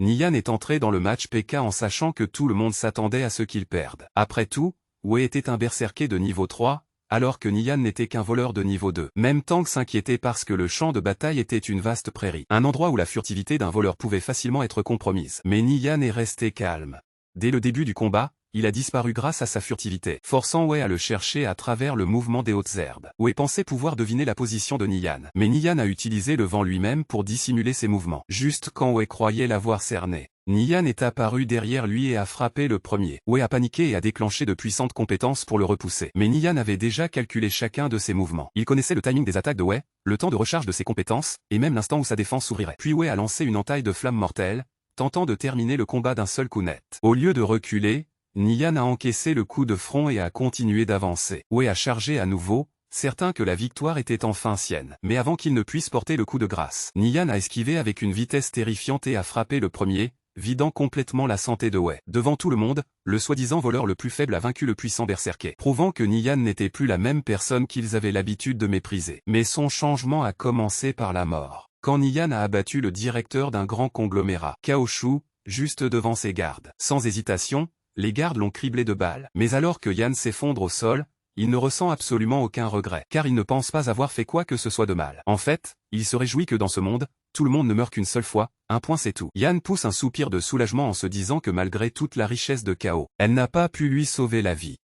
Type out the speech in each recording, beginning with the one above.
Nian est entré dans le match PK en sachant que tout le monde s'attendait à ce qu'il perde. Après tout, Wei était un berserker de niveau 3, alors que Nian n'était qu'un voleur de niveau 2. Même Tang s'inquiétait parce que le champ de bataille était une vaste prairie. Un endroit où la furtivité d'un voleur pouvait facilement être compromise. Mais Nian est resté calme. Dès le début du combat, il a disparu grâce à sa furtivité, forçant Wei à le chercher à travers le mouvement des hautes herbes. Wei pensait pouvoir deviner la position de Nian, mais Nian a utilisé le vent lui-même pour dissimuler ses mouvements. Juste quand Wei croyait l'avoir cerné, Nian est apparu derrière lui et a frappé le premier. Wei a paniqué et a déclenché de puissantes compétences pour le repousser. Mais Nian avait déjà calculé chacun de ses mouvements. Il connaissait le timing des attaques de Wei, le temps de recharge de ses compétences, et même l'instant où sa défense s'ouvrirait. Puis Wei a lancé une entaille de flammes mortelles, tentant de terminer le combat d'un seul coup net. Au lieu de reculer, Nian a encaissé le coup de front et a continué d'avancer. Wei a chargé à nouveau, certain que la victoire était enfin sienne. Mais avant qu'il ne puisse porter le coup de grâce, Nian a esquivé avec une vitesse terrifiante et a frappé le premier, vidant complètement la santé de Wei. Devant tout le monde, le soi-disant voleur le plus faible a vaincu le puissant berserker, prouvant que Nian n'était plus la même personne qu'ils avaient l'habitude de mépriser. Mais son changement a commencé par la mort, quand Nian a abattu le directeur d'un grand conglomérat, Cao Shu, juste devant ses gardes. Sans hésitation, les gardes l'ont criblé de balles. Mais alors que Yan s'effondre au sol, il ne ressent absolument aucun regret, car il ne pense pas avoir fait quoi que ce soit de mal. En fait, il se réjouit que dans ce monde, tout le monde ne meurt qu'une seule fois, un point c'est tout. Yan pousse un soupir de soulagement en se disant que malgré toute la richesse de Cao, elle n'a pas pu lui sauver la vie.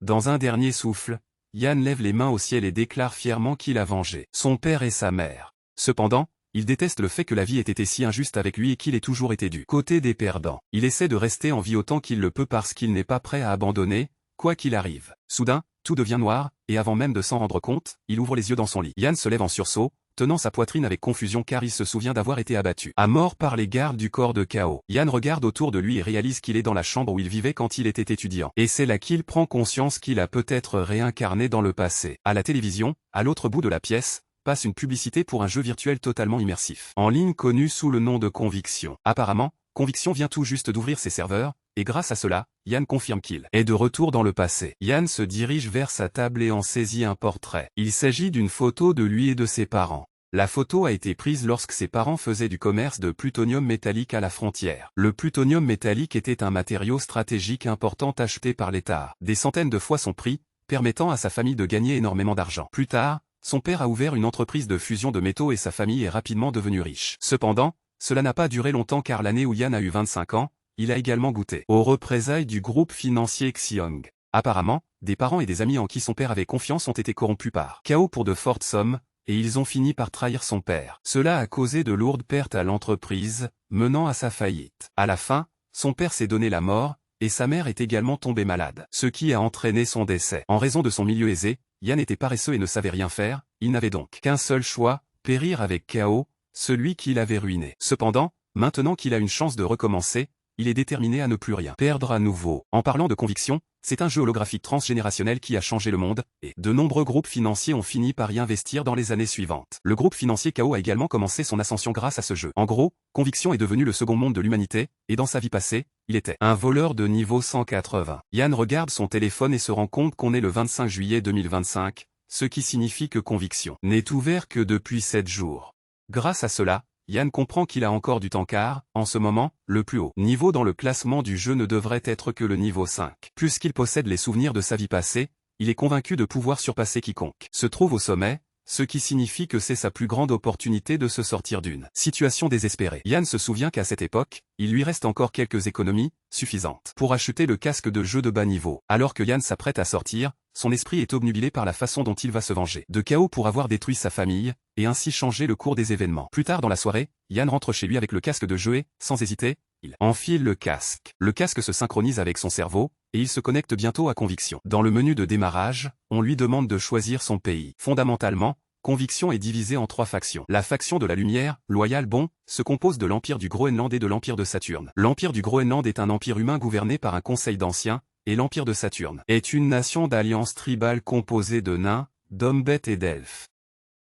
Dans un dernier souffle, Yan lève les mains au ciel et déclare fièrement qu'il a vengé son père et sa mère. Cependant, il déteste le fait que la vie ait été si injuste avec lui et qu'il ait toujours été du côté des perdants. Il essaie de rester en vie autant qu'il le peut parce qu'il n'est pas prêt à abandonner, quoi qu'il arrive. Soudain, tout devient noir, et avant même de s'en rendre compte, il ouvre les yeux dans son lit. Yan se lève en sursaut, tenant sa poitrine avec confusion car il se souvient d'avoir été abattu à mort par les gardes du corps de Cao. Yan regarde autour de lui et réalise qu'il est dans la chambre où il vivait quand il était étudiant. Et c'est là qu'il prend conscience qu'il a peut-être réincarné dans le passé. À la télévision, à l'autre bout de la pièce, passe une publicité pour un jeu virtuel totalement immersif, en ligne connu sous le nom de Conviction. Apparemment, Conviction vient tout juste d'ouvrir ses serveurs, et grâce à cela, Yan confirme qu'il est de retour dans le passé. Yan se dirige vers sa table et en saisit un portrait. Il s'agit d'une photo de lui et de ses parents. La photo a été prise lorsque ses parents faisaient du commerce de plutonium métallique à la frontière. Le plutonium métallique était un matériau stratégique important acheté par l'État, des centaines de fois son prix, permettant à sa famille de gagner énormément d'argent. Plus tard, son père a ouvert une entreprise de fusion de métaux et sa famille est rapidement devenue riche. Cependant, cela n'a pas duré longtemps car l'année où Yan a eu 25 ans, il a également goûté aux représailles du groupe financier Xiong. Apparemment, des parents et des amis en qui son père avait confiance ont été corrompus par Cao pour de fortes sommes, et ils ont fini par trahir son père. Cela a causé de lourdes pertes à l'entreprise, menant à sa faillite. À la fin, son père s'est donné la mort, et sa mère est également tombée malade, ce qui a entraîné son décès. En raison de son milieu aisé, Yan était paresseux et ne savait rien faire, il n'avait donc qu'un seul choix, périr avec Cao, celui qui l'avait ruiné. Cependant, maintenant qu'il a une chance de recommencer, il est déterminé à ne plus rien perdre à nouveau. En parlant de conviction, c'est un jeu holographique transgénérationnel qui a changé le monde, et de nombreux groupes financiers ont fini par y investir dans les années suivantes. Le groupe financier Cao a également commencé son ascension grâce à ce jeu. En gros, Conviction est devenu le second monde de l'humanité, et dans sa vie passée, il était un voleur de niveau 180. Yan regarde son téléphone et se rend compte qu'on est le 25 juillet 2025, ce qui signifie que Conviction n'est ouvert que depuis 7 jours. Grâce à cela, Yan comprend qu'il a encore du temps car, en ce moment, le plus haut niveau dans le classement du jeu ne devrait être que le niveau 5. Puisqu'il possède les souvenirs de sa vie passée, il est convaincu de pouvoir surpasser quiconque se trouve au sommet, ce qui signifie que c'est sa plus grande opportunité de se sortir d'une situation désespérée. Yan se souvient qu'à cette époque, il lui reste encore quelques économies, suffisantes, pour acheter le casque de jeu de bas niveau. Alors que Yan s'apprête à sortir, son esprit est obnubilé par la façon dont il va se venger de Cao pour avoir détruit sa famille, et ainsi changer le cours des événements. Plus tard dans la soirée, Yan rentre chez lui avec le casque de jeu et, sans hésiter, il enfile le casque. Le casque se synchronise avec son cerveau, et il se connecte bientôt à Conviction. Dans le menu de démarrage, on lui demande de choisir son pays. Fondamentalement, Conviction est divisée en 3 factions. La faction de la lumière, loyal bon, se compose de l'Empire du Groenland et de l'Empire de Saturne. L'Empire du Groenland est un empire humain gouverné par un conseil d'anciens, et l'Empire de Saturne est une nation d'alliance tribale composée de nains, d'hommes-bêtes et d'elfes.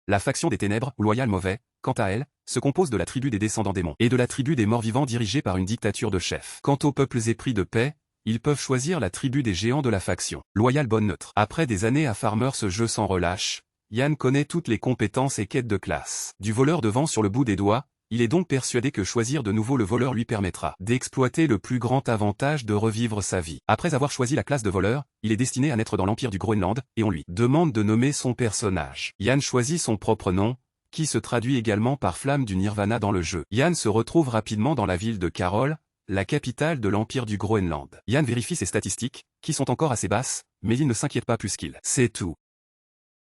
La faction des ténèbres, loyal mauvais, quant à elle, se compose de la tribu des descendants démons et de la tribu des morts-vivants dirigée par une dictature de chefs. Quant aux peuples épris de paix, ils peuvent choisir la tribu des géants de la faction loyal bonne neutre. Après des années à farmer ce jeu sans relâche, Yan connaît toutes les compétences et quêtes de classe. Du voleur de vent sur le bout des doigts, il est donc persuadé que choisir de nouveau le voleur lui permettra d'exploiter le plus grand avantage de revivre sa vie. Après avoir choisi la classe de voleur, il est destiné à naître dans l'Empire du Groenland, et on lui demande de nommer son personnage. Yann choisit son propre nom, qui se traduit également par Flamme du Nirvana dans le jeu. Yann se retrouve rapidement dans la ville de Carol, la capitale de l'Empire du Groenland. Yann vérifie ses statistiques, qui sont encore assez basses, mais il ne s'inquiète pas plus qu'il sait tout.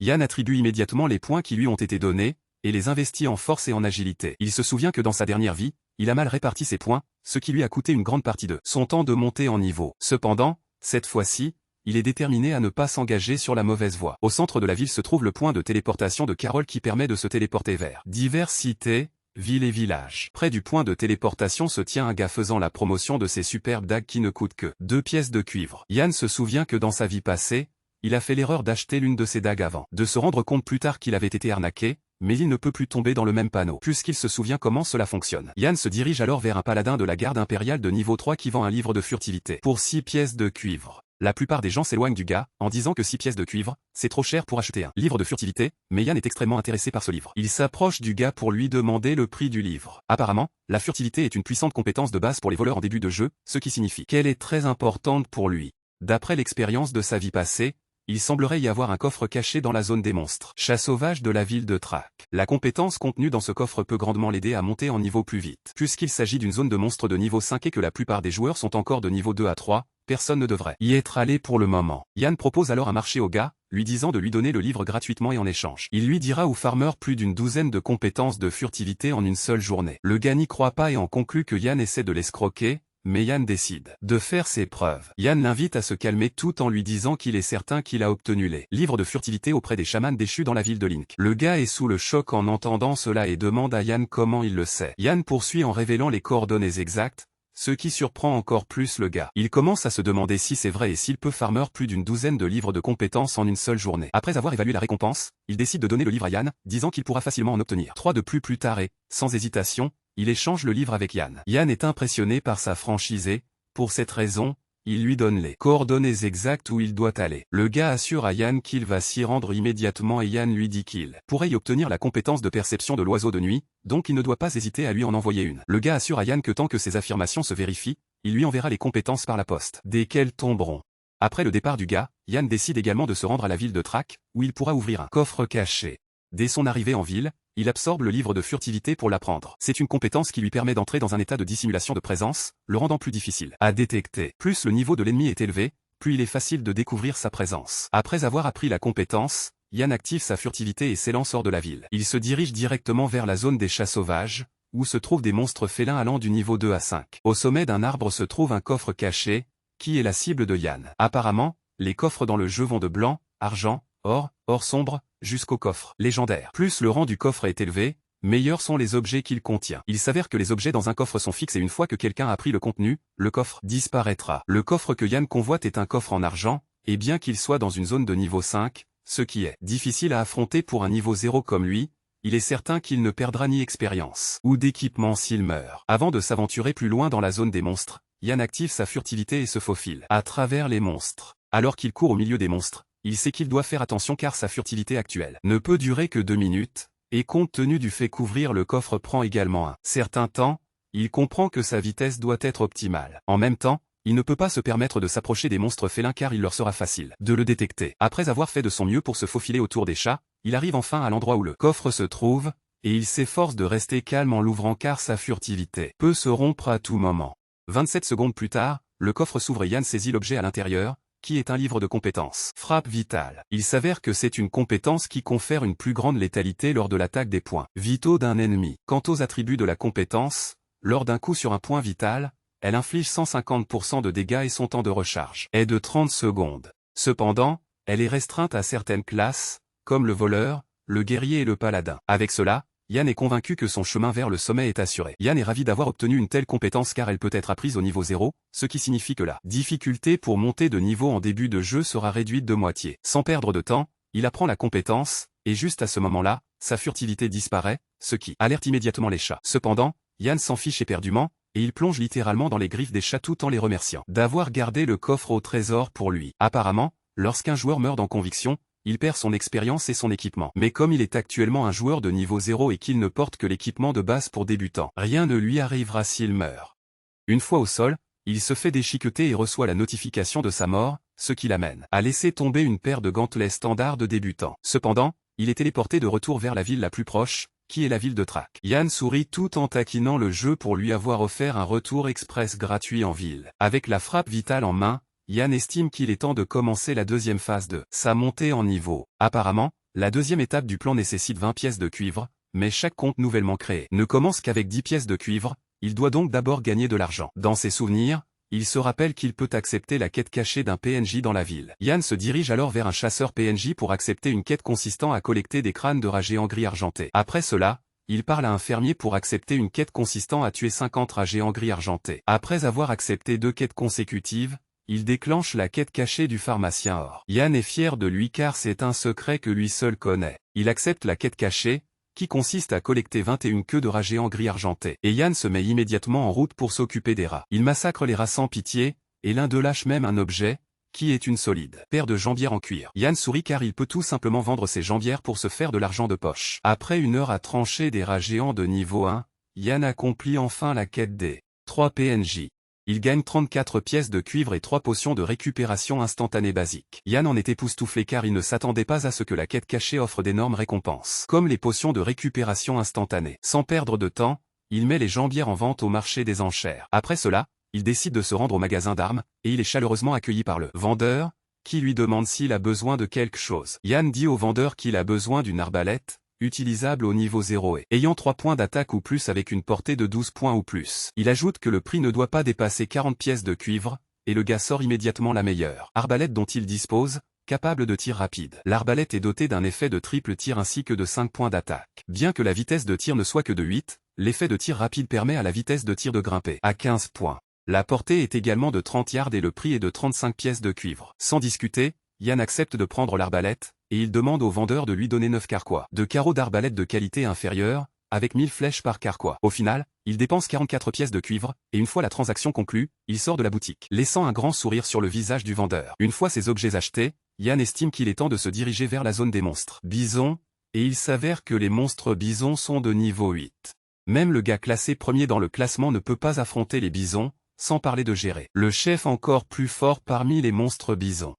Yann attribue immédiatement les points qui lui ont été donnés, et les investit en force et en agilité. Il se souvient que dans sa dernière vie, il a mal réparti ses points, ce qui lui a coûté une grande partie de son temps de monter en niveau. Cependant, cette fois-ci, il est déterminé à ne pas s'engager sur la mauvaise voie. Au centre de la ville se trouve le point de téléportation de Carol qui permet de se téléporter vers diverses cités, villes et villages. Près du point de téléportation se tient un gars faisant la promotion de ces superbes dagues qui ne coûtent que 2 pièces de cuivre. Yann se souvient que dans sa vie passée, il a fait l'erreur d'acheter l'une de ces dagues avant de se rendre compte plus tard qu'il avait été arnaqué, mais il ne peut plus tomber dans le même panneau, puisqu'il se souvient comment cela fonctionne. Yann se dirige alors vers un paladin de la garde impériale de niveau 3 qui vend un livre de furtivité pour 6 pièces de cuivre. La plupart des gens s'éloignent du gars, en disant que 6 pièces de cuivre, c'est trop cher pour acheter un livre de furtivité, mais Yann est extrêmement intéressé par ce livre. Il s'approche du gars pour lui demander le prix du livre. Apparemment, la furtivité est une puissante compétence de base pour les voleurs en début de jeu, ce qui signifie qu'elle est très importante pour lui. D'après l'expérience de sa vie passée, il semblerait y avoir un coffre caché dans la zone des monstres. Chat sauvage de la ville de Thrak. La compétence contenue dans ce coffre peut grandement l'aider à monter en niveau plus vite. Puisqu'il s'agit d'une zone de monstres de niveau 5 et que la plupart des joueurs sont encore de niveau 2 à 3, personne ne devrait y être allé pour le moment. Yann propose alors un marché au gars, lui disant de lui donner le livre gratuitement et en échange. Il lui dira au farmer plus d'une douzaine de compétences de furtivité en une seule journée. Le gars n'y croit pas et en conclut que Yann essaie de l'escroquer, mais Yann décide de faire ses preuves. Yann l'invite à se calmer tout en lui disant qu'il est certain qu'il a obtenu les livres de furtivité auprès des chamans déchus dans la ville de Link. Le gars est sous le choc en entendant cela et demande à Yann comment il le sait. Yann poursuit en révélant les coordonnées exactes, ce qui surprend encore plus le gars. Il commence à se demander si c'est vrai et s'il peut farmer plus d'une douzaine de livres de compétences en une seule journée. Après avoir évalué la récompense, il décide de donner le livre à Yann, disant qu'il pourra facilement en obtenir 3 de plus tard et, sans hésitation, il échange le livre avec Yann. Yann est impressionné par sa franchise et, pour cette raison, il lui donne les coordonnées exactes où il doit aller. Le gars assure à Yann qu'il va s'y rendre immédiatement et Yann lui dit qu'il pourrait y obtenir la compétence de perception de l'oiseau de nuit, donc il ne doit pas hésiter à lui en envoyer une. Le gars assure à Yann que tant que ses affirmations se vérifient, il lui enverra les compétences par la poste, desquelles tomberont. Après le départ du gars, Yann décide également de se rendre à la ville de Thrak, où il pourra ouvrir un coffre caché. Dès son arrivée en ville, il absorbe le livre de furtivité pour l'apprendre. C'est une compétence qui lui permet d'entrer dans un état de dissimulation de présence, le rendant plus difficile à détecter. Plus le niveau de l'ennemi est élevé, plus il est facile de découvrir sa présence. Après avoir appris la compétence, Yann active sa furtivité et s'élance hors de la ville. Il se dirige directement vers la zone des chats sauvages, où se trouvent des monstres félins allant du niveau 2 à 5. Au sommet d'un arbre se trouve un coffre caché, qui est la cible de Yann. Apparemment, les coffres dans le jeu vont de blanc, argent, or sombre, jusqu'au coffre légendaire. Plus le rang du coffre est élevé, meilleurs sont les objets qu'il contient. Il s'avère que les objets dans un coffre sont fixes et une fois que quelqu'un a pris le contenu, le coffre disparaîtra. Le coffre que Yann convoite est un coffre en argent, et bien qu'il soit dans une zone de niveau 5, ce qui est difficile à affronter pour un niveau 0 comme lui, il est certain qu'il ne perdra ni expérience ou d'équipement s'il meurt. Avant de s'aventurer plus loin dans la zone des monstres, Yann active sa furtivité et se faufile à travers les monstres. Alors qu'il court au milieu des monstres, il sait qu'il doit faire attention car sa furtivité actuelle ne peut durer que 2 minutes, et compte tenu du fait qu'ouvrir le coffre prend également un certain temps, il comprend que sa vitesse doit être optimale. En même temps, il ne peut pas se permettre de s'approcher des monstres félins car il leur sera facile de le détecter. Après avoir fait de son mieux pour se faufiler autour des chats, il arrive enfin à l'endroit où le coffre se trouve, et il s'efforce de rester calme en l'ouvrant car sa furtivité peut se rompre à tout moment. 27 secondes plus tard, le coffre s'ouvre et Yann saisit l'objet à l'intérieur, qui est un livre de compétences. Frappe vitale. Il s'avère que c'est une compétence qui confère une plus grande létalité lors de l'attaque des points vitaux d'un ennemi. Quant aux attributs de la compétence, lors d'un coup sur un point vital, elle inflige 150% de dégâts et son temps de recharge est de 30 secondes. Cependant, elle est restreinte à certaines classes, comme le voleur, le guerrier et le paladin. Avec cela, Yann est convaincu que son chemin vers le sommet est assuré. Yann est ravi d'avoir obtenu une telle compétence car elle peut être apprise au niveau 0, ce qui signifie que la difficulté pour monter de niveau en début de jeu sera réduite de moitié. Sans perdre de temps, il apprend la compétence, et juste à ce moment-là, sa furtivité disparaît, ce qui alerte immédiatement les chats. Cependant, Yann s'en fiche éperdument, et il plonge littéralement dans les griffes des chats tout en les remerciant d'avoir gardé le coffre au trésor pour lui. Apparemment, lorsqu'un joueur meurt dans conviction, il perd son expérience et son équipement. Mais comme il est actuellement un joueur de niveau 0 et qu'il ne porte que l'équipement de base pour débutants, rien ne lui arrivera s'il meurt. Une fois au sol, il se fait déchiqueter et reçoit la notification de sa mort, ce qui l'amène à laisser tomber une paire de gantelets standards de débutant. Cependant, il est téléporté de retour vers la ville la plus proche, qui est la ville de Thrak. Yann sourit tout en taquinant le jeu pour lui avoir offert un retour express gratuit en ville. Avec la frappe vitale en main, Yann estime qu'il est temps de commencer la deuxième phase de sa montée en niveau. Apparemment, la deuxième étape du plan nécessite 20 pièces de cuivre, mais chaque compte nouvellement créé ne commence qu'avec 10 pièces de cuivre, il doit donc d'abord gagner de l'argent. Dans ses souvenirs, il se rappelle qu'il peut accepter la quête cachée d'un PNJ dans la ville. Yann se dirige alors vers un chasseur PNJ pour accepter une quête consistant à collecter des crânes de rats géants gris argentés. Après cela, il parle à un fermier pour accepter une quête consistant à tuer 50 rats géants gris argentés. Après avoir accepté 2 quêtes consécutives, il déclenche la quête cachée du pharmacien or. Yann est fier de lui car c'est un secret que lui seul connaît. Il accepte la quête cachée, qui consiste à collecter 21 queues de rats géants gris argentés. Et Yann se met immédiatement en route pour s'occuper des rats. Il massacre les rats sans pitié, et l'un d'eux lâche même un objet, qui est une solide paire de jambières en cuir. Yann sourit car il peut tout simplement vendre ses jambières pour se faire de l'argent de poche. Après une heure à trancher des rats géants de niveau 1, Yann accomplit enfin la quête des 3 PNJ. Il gagne 34 pièces de cuivre et 3 potions de récupération instantanée basique. Yann en est époustouflé car il ne s'attendait pas à ce que la quête cachée offre d'énormes récompenses, comme les potions de récupération instantanée. Sans perdre de temps, il met les jambières en vente au marché des enchères. Après cela, il décide de se rendre au magasin d'armes, et il est chaleureusement accueilli par le vendeur, qui lui demande s'il a besoin de quelque chose. Yann dit au vendeur qu'il a besoin d'une arbalète, utilisable au niveau 0 et ayant 3 points d'attaque ou plus avec une portée de 12 points ou plus. Il ajoute que le prix ne doit pas dépasser 40 pièces de cuivre, et le gars sort immédiatement la meilleure arbalète dont il dispose, capable de tir rapide. L'arbalète est dotée d'un effet de triple tir ainsi que de 5 points d'attaque. Bien que la vitesse de tir ne soit que de 8, l'effet de tir rapide permet à la vitesse de tir de grimper à 15 points. La portée est également de 30 yards et le prix est de 35 pièces de cuivre. Sans discuter, Yann accepte de prendre l'arbalète, et il demande au vendeur de lui donner 9 carquois de carreaux d'arbalète de qualité inférieure, avec 1000 flèches par carquois. Au final, il dépense 44 pièces de cuivre, et une fois la transaction conclue, il sort de la boutique, laissant un grand sourire sur le visage du vendeur. Une fois ces objets achetés, Yann estime qu'il est temps de se diriger vers la zone des monstres bisons, et il s'avère que les monstres bisons sont de niveau 8. Même le gars classé premier dans le classement ne peut pas affronter les bisons, sans parler de gérer le chef encore plus fort parmi les monstres bisons.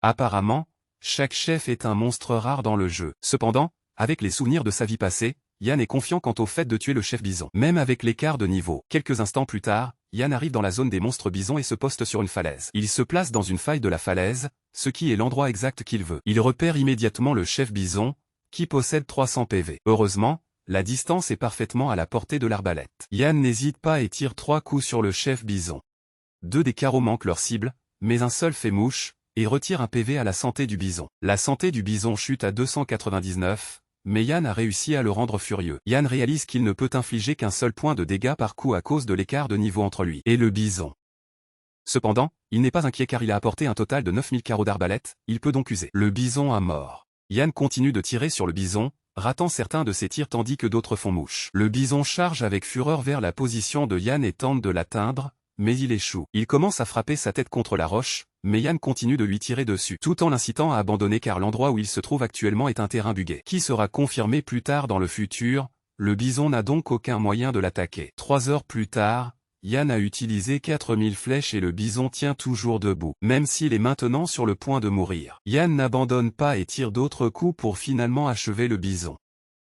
Apparemment, chaque chef est un monstre rare dans le jeu. Cependant, avec les souvenirs de sa vie passée, Yann est confiant quant au fait de tuer le chef bison. Même avec l'écart de niveau. Quelques instants plus tard, Yann arrive dans la zone des monstres bisons et se poste sur une falaise. Il se place dans une faille de la falaise, ce qui est l'endroit exact qu'il veut. Il repère immédiatement le chef bison, qui possède 300 PV. Heureusement, la distance est parfaitement à la portée de l'arbalète. Yann n'hésite pas et tire 3 coups sur le chef bison. 2 des carreaux manquent leur cible, mais un seul fait mouche, et retire un PV à la santé du bison. La santé du bison chute à 299, mais Yann a réussi à le rendre furieux. Yann réalise qu'il ne peut infliger qu'un seul point de dégâts par coup à cause de l'écart de niveau entre lui et le bison. Cependant, il n'est pas inquiet car il a apporté un total de 9000 carreaux d'arbalète, il peut donc user le bison à mort. Yann continue de tirer sur le bison, ratant certains de ses tirs tandis que d'autres font mouche. Le bison charge avec fureur vers la position de Yann et tente de l'atteindre, mais il échoue. Il commence à frapper sa tête contre la roche, mais Yann continue de lui tirer dessus, tout en l'incitant à abandonner car l'endroit où il se trouve actuellement est un terrain buggé. Qui sera confirmé plus tard dans le futur, le bison n'a donc aucun moyen de l'attaquer. 3 heures plus tard, Yann a utilisé 4000 flèches et le bison tient toujours debout. Même s'il est maintenant sur le point de mourir, Yann n'abandonne pas et tire d'autres coups pour finalement achever le bison.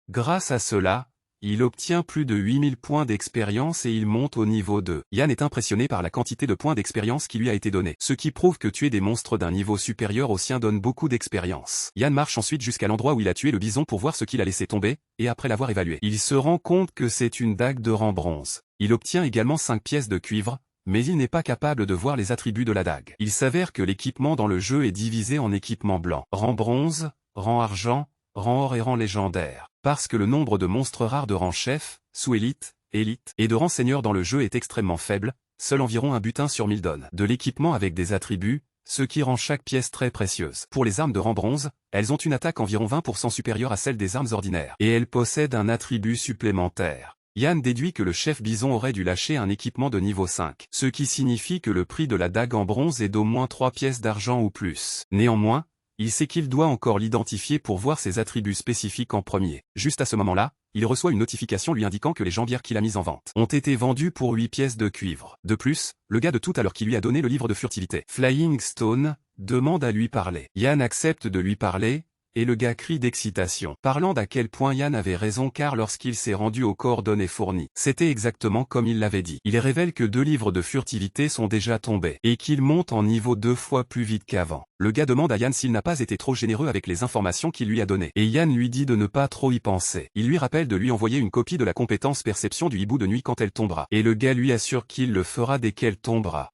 Grâce à cela, il obtient plus de 8000 points d'expérience et il monte au niveau 2. Yann est impressionné par la quantité de points d'expérience qui lui a été donnée, ce qui prouve que tuer des monstres d'un niveau supérieur au sien donne beaucoup d'expérience. Yann marche ensuite jusqu'à l'endroit où il a tué le bison pour voir ce qu'il a laissé tomber, et après l'avoir évalué, il se rend compte que c'est une dague de rang bronze. Il obtient également 5 pièces de cuivre, mais il n'est pas capable de voir les attributs de la dague. Il s'avère que l'équipement dans le jeu est divisé en équipement blanc, rang bronze, rang argent, rang or et rang légendaire. Parce que le nombre de monstres rares de rang chef, sous-élite, élite et de rang seigneur dans le jeu est extrêmement faible, seul environ un butin sur 1000 donne de l'équipement avec des attributs, ce qui rend chaque pièce très précieuse. Pour les armes de rang bronze, elles ont une attaque environ 20% supérieure à celle des armes ordinaires, et elles possèdent un attribut supplémentaire. Yann déduit que le chef bison aurait dû lâcher un équipement de niveau 5, ce qui signifie que le prix de la dague en bronze est d'au moins 3 pièces d'argent ou plus. Néanmoins, Il sait qu'il doit encore l'identifier pour voir ses attributs spécifiques en premier. Juste à ce moment-là, il reçoit une notification lui indiquant que les jambières qu'il a mises en vente ont été vendues pour 8 pièces de cuivre. De plus, le gars de tout à l'heure qui lui a donné le livre de furtivité, Flying Stone, demande à lui parler. Yann accepte de lui parler, et le gars crie d'excitation, parlant d'à quel point Yann avait raison car lorsqu'il s'est rendu aux coordonnées fournies, c'était exactement comme il l'avait dit. Il révèle que 2 livres de furtivité sont déjà tombés, et qu'il monte en niveau 2 fois plus vite qu'avant. Le gars demande à Yann s'il n'a pas été trop généreux avec les informations qu'il lui a données, et Yann lui dit de ne pas trop y penser. Il lui rappelle de lui envoyer une copie de la compétence perception du hibou de nuit quand elle tombera, et le gars lui assure qu'il le fera dès qu'elle tombera.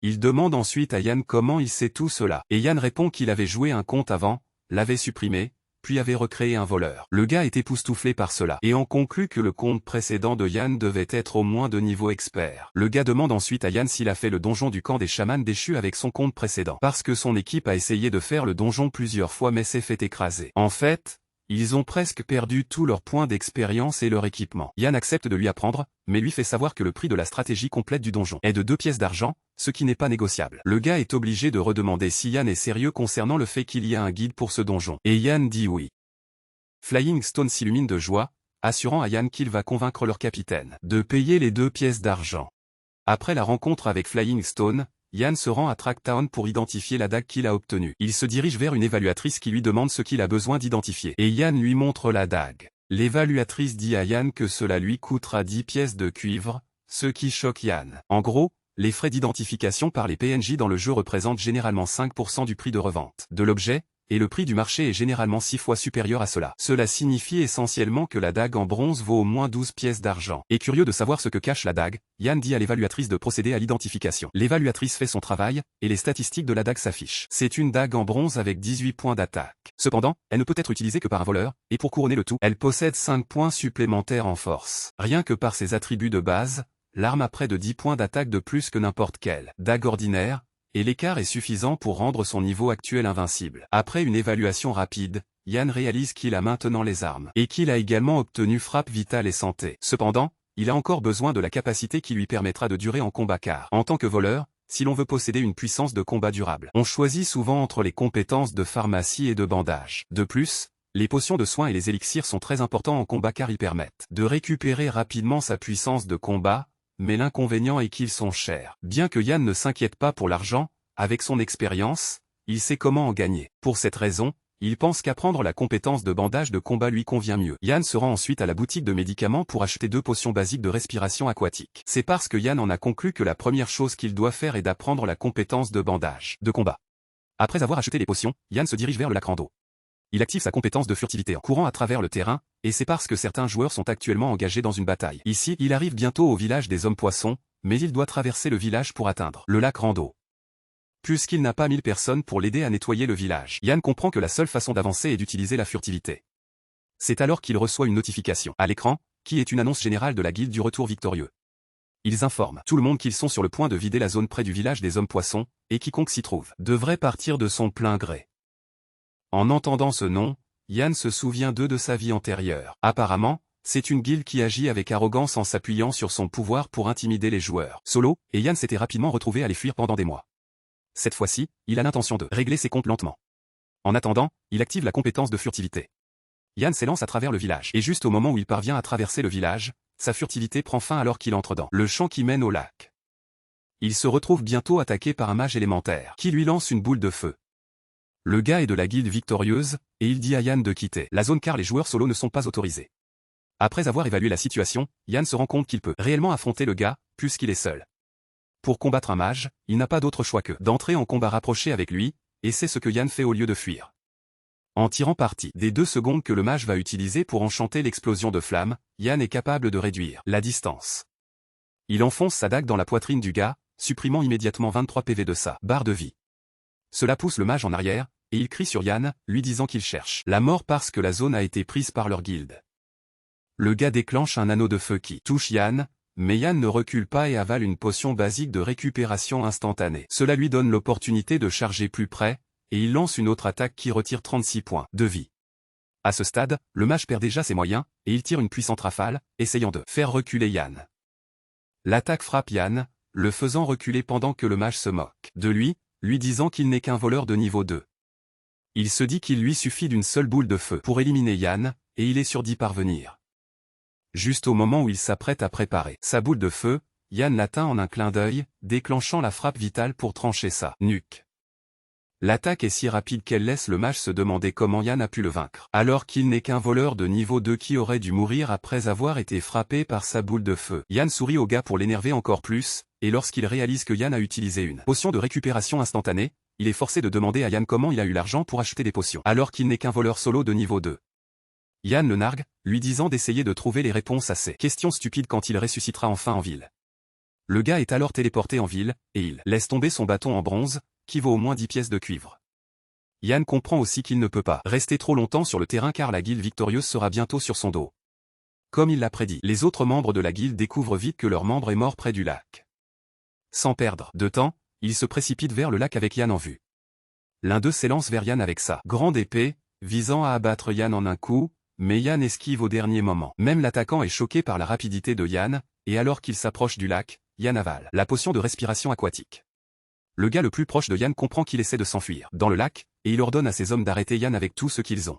Il demande ensuite à Yann comment il sait tout cela, et Yann répond qu'il avait joué un compte avant, l'avait supprimé, puis avait recréé un voleur. Le gars est époustouflé par cela, et en conclut que le compte précédent de Yann devait être au moins de niveau expert. Le gars demande ensuite à Yann s'il a fait le donjon du camp des chamans déchus avec son compte précédent, parce que son équipe a essayé de faire le donjon plusieurs fois mais s'est fait écraser. En fait, ils ont presque perdu tous leurs points d'expérience et leur équipement. Yann accepte de lui apprendre, mais lui fait savoir que le prix de la stratégie complète du donjon est de 2 pièces d'argent, ce qui n'est pas négociable. Le gars est obligé de redemander si Yann est sérieux concernant le fait qu'il y a un guide pour ce donjon, et Yann dit oui. Flying Stone s'illumine de joie, assurant à Yann qu'il va convaincre leur capitaine de payer les 2 pièces d'argent. Après la rencontre avec Flying Stone, Yann se rend à Tracktown pour identifier la dague qu'il a obtenue. Il se dirige vers une évaluatrice qui lui demande ce qu'il a besoin d'identifier. Et Yann lui montre la dague. L'évaluatrice dit à Yann que cela lui coûtera 10 pièces de cuivre, ce qui choque Yann. En gros, les frais d'identification par les PNJ dans le jeu représentent généralement 5% du prix de revente de l'objet, et le prix du marché est généralement 6 fois supérieur à cela. Cela signifie essentiellement que la dague en bronze vaut au moins 12 pièces d'argent. Et curieux de savoir ce que cache la dague, Yann dit à l'évaluatrice de procéder à l'identification. L'évaluatrice fait son travail, et les statistiques de la dague s'affichent. C'est une dague en bronze avec 18 points d'attaque. Cependant, elle ne peut être utilisée que par un voleur, et pour couronner le tout, elle possède 5 points supplémentaires en force. Rien que par ses attributs de base, l'arme a près de 10 points d'attaque de plus que n'importe quelle dague ordinaire, et l'écart est suffisant pour rendre son niveau actuel invincible. Après une évaluation rapide, Yann réalise qu'il a maintenant les armes, et qu'il a également obtenu frappe vitale et santé. Cependant, il a encore besoin de la capacité qui lui permettra de durer en combat car, en tant que voleur, si l'on veut posséder une puissance de combat durable, on choisit souvent entre les compétences de pharmacie et de bandage. De plus, les potions de soins et les élixirs sont très importants en combat car ils permettent de récupérer rapidement sa puissance de combat, mais l'inconvénient est qu'ils sont chers. Bien que Yann ne s'inquiète pas pour l'argent, avec son expérience, il sait comment en gagner. Pour cette raison, il pense qu'apprendre la compétence de bandage de combat lui convient mieux. Yann se rend ensuite à la boutique de médicaments pour acheter 2 potions basiques de respiration aquatique. C'est parce que Yann en a conclu que la première chose qu'il doit faire est d'apprendre la compétence de bandage de combat. Après avoir acheté les potions, Yann se dirige vers le lac Rando. Il active sa compétence de furtivité en courant à travers le terrain, et c'est parce que certains joueurs sont actuellement engagés dans une bataille. Ici, il arrive bientôt au village des hommes-poissons, mais il doit traverser le village pour atteindre le lac Rando. Puisqu'il n'a pas 1000 personnes pour l'aider à nettoyer le village, Yann comprend que la seule façon d'avancer est d'utiliser la furtivité. C'est alors qu'il reçoit une notification à l'écran, qui est une annonce générale de la guilde du retour victorieux. Ils informent tout le monde qu'ils sont sur le point de vider la zone près du village des hommes-poissons, et quiconque s'y trouve devrait partir de son plein gré. En entendant ce nom, Yann se souvient de sa vie antérieure. Apparemment, c'est une guilde qui agit avec arrogance en s'appuyant sur son pouvoir pour intimider les joueurs. Solo, et Yann s'était rapidement retrouvé à les fuir pendant des mois. Cette fois-ci, il a l'intention de régler ses comptes lentement. En attendant, il active la compétence de furtivité. Yann s'élance à travers le village, et juste au moment où il parvient à traverser le village, sa furtivité prend fin alors qu'il entre dans le champ qui mène au lac. Il se retrouve bientôt attaqué par un mage élémentaire, qui lui lance une boule de feu. Le gars est de la guilde victorieuse, et il dit à Yann de quitter la zone car les joueurs solo ne sont pas autorisés. Après avoir évalué la situation, Yann se rend compte qu'il peut réellement affronter le gars, puisqu'il est seul. Pour combattre un mage, il n'a pas d'autre choix que d'entrer en combat rapproché avec lui, et c'est ce que Yann fait au lieu de fuir. En tirant parti des 2 secondes que le mage va utiliser pour enchanter l'explosion de flammes, Yann est capable de réduire la distance. Il enfonce sa dague dans la poitrine du gars, supprimant immédiatement 23 PV de sa barre de vie. Cela pousse le mage en arrière, et il crie sur Yann, lui disant qu'il cherche la mort parce que la zone a été prise par leur guilde. Le gars déclenche un anneau de feu qui touche Yann, mais Yann ne recule pas et avale une potion basique de récupération instantanée. Cela lui donne l'opportunité de charger plus près, et il lance une autre attaque qui retire 36 points de vie. À ce stade, le mage perd déjà ses moyens, et il tire une puissante rafale, essayant de faire reculer Yann. L'attaque frappe Yann, le faisant reculer pendant que le mage se moque de lui disant qu'il n'est qu'un voleur de niveau 2. Il se dit qu'il lui suffit d'une seule boule de feu pour éliminer Yan, et il est sûr d'y parvenir. Juste au moment où il s'apprête à préparer sa boule de feu, Yan l'atteint en un clin d'œil, déclenchant la frappe vitale pour trancher sa nuque. L'attaque est si rapide qu'elle laisse le mage se demander comment Yan a pu le vaincre. Alors qu'il n'est qu'un voleur de niveau 2 qui aurait dû mourir après avoir été frappé par sa boule de feu. Yan sourit au gars pour l'énerver encore plus, et lorsqu'il réalise que Yan a utilisé une potion de récupération instantanée, il est forcé de demander à Yan comment il a eu l'argent pour acheter des potions, alors qu'il n'est qu'un voleur solo de niveau 2. Yan le nargue, lui disant d'essayer de trouver les réponses à ses questions stupides quand il ressuscitera enfin en ville. Le gars est alors téléporté en ville, et il laisse tomber son bâton en bronze, qui vaut au moins 10 pièces de cuivre. Yan comprend aussi qu'il ne peut pas rester trop longtemps sur le terrain car la guilde victorieuse sera bientôt sur son dos. Comme il l'a prédit, les autres membres de la guilde découvrent vite que leur membre est mort près du lac. Sans perdre de temps, ils se précipitent vers le lac avec Yan en vue. L'un d'eux s'élance vers Yan avec sa grande épée, visant à abattre Yan en un coup, mais Yan esquive au dernier moment. Même l'attaquant est choqué par la rapidité de Yan, et alors qu'il s'approche du lac, Yan avale la potion de respiration aquatique. Le gars le plus proche de Yan comprend qu'il essaie de s'enfuir dans le lac, et il ordonne à ses hommes d'arrêter Yan avec tout ce qu'ils ont.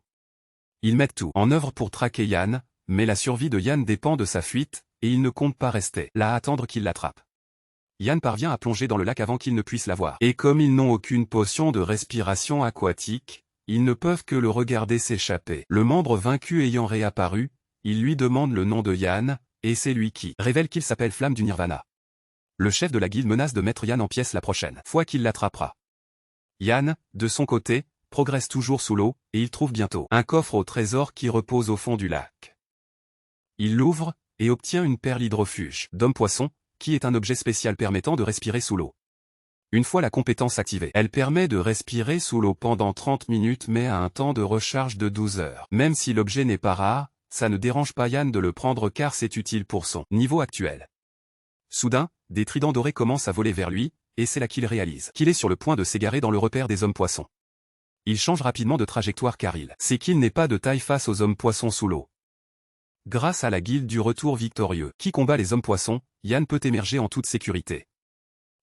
Ils mettent tout en œuvre pour traquer Yan, mais la survie de Yan dépend de sa fuite, et ils ne comptent pas rester là à attendre qu'il l'attrape. Yan parvient à plonger dans le lac avant qu'il ne puisse la voir. Et comme ils n'ont aucune potion de respiration aquatique, ils ne peuvent que le regarder s'échapper. Le membre vaincu ayant réapparu, il lui demande le nom de Yan, et c'est lui qui révèle qu'il s'appelle Flamme du Nirvana. Le chef de la guilde menace de mettre Yan en pièces la prochaine fois qu'il l'attrapera. Yan, de son côté, progresse toujours sous l'eau, et il trouve bientôt un coffre au trésor qui repose au fond du lac. Il l'ouvre, et obtient une perle hydrofuge d'homme-poisson, qui est un objet spécial permettant de respirer sous l'eau. Une fois la compétence activée, elle permet de respirer sous l'eau pendant 30 minutes mais à un temps de recharge de 12 heures. Même si l'objet n'est pas rare, ça ne dérange pas Yan de le prendre car c'est utile pour son niveau actuel. Soudain, des tridents dorés commencent à voler vers lui, et c'est là qu'il réalise qu'il est sur le point de s'égarer dans le repère des hommes-poissons. Il change rapidement de trajectoire car il sait qu'il n'est pas de taille face aux hommes-poissons sous l'eau. Grâce à la guilde du retour victorieux qui combat les hommes-poissons, Yan peut émerger en toute sécurité.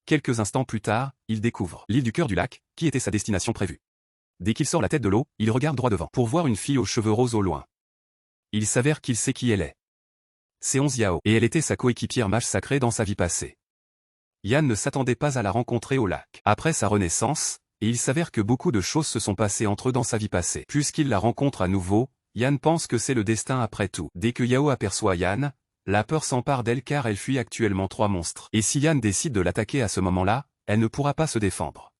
Quelques instants plus tard, il découvre l'île du cœur du lac, qui était sa destination prévue. Dès qu'il sort la tête de l'eau, il regarde droit devant pour voir une fille aux cheveux roses au loin. Il s'avère qu'il sait qui elle est. C'est Onze Yao, et elle était sa coéquipière mage sacrée dans sa vie passée. Yan ne s'attendait pas à la rencontrer au lac. Après sa renaissance, et il s'avère que beaucoup de choses se sont passées entre eux dans sa vie passée. Puisqu'il la rencontre à nouveau, Yan pense que c'est le destin après tout. Dès que Yao aperçoit Yan, la peur s'empare d'elle car elle fuit actuellement 3 monstres. Et si Yan décide de l'attaquer à ce moment-là, elle ne pourra pas se défendre.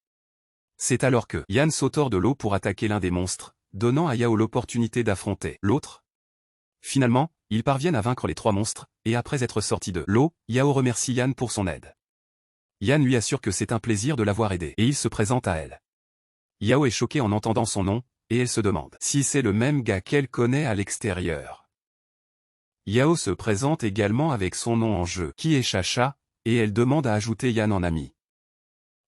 C'est alors que Yan saute hors de l'eau pour attaquer l'un des monstres, donnant à Yao l'opportunité d'affronter l'autre. Finalement, ils parviennent à vaincre les 3 monstres, et après être sortis de l'eau, Yao remercie Yan pour son aide. Yan lui assure que c'est un plaisir de l'avoir aidé, et il se présente à elle. Yao est choquée en entendant son nom, et elle se demande si c'est le même gars qu'elle connaît à l'extérieur. Yao se présente également avec son nom en jeu, qui est Chacha, et elle demande à ajouter Yan en ami.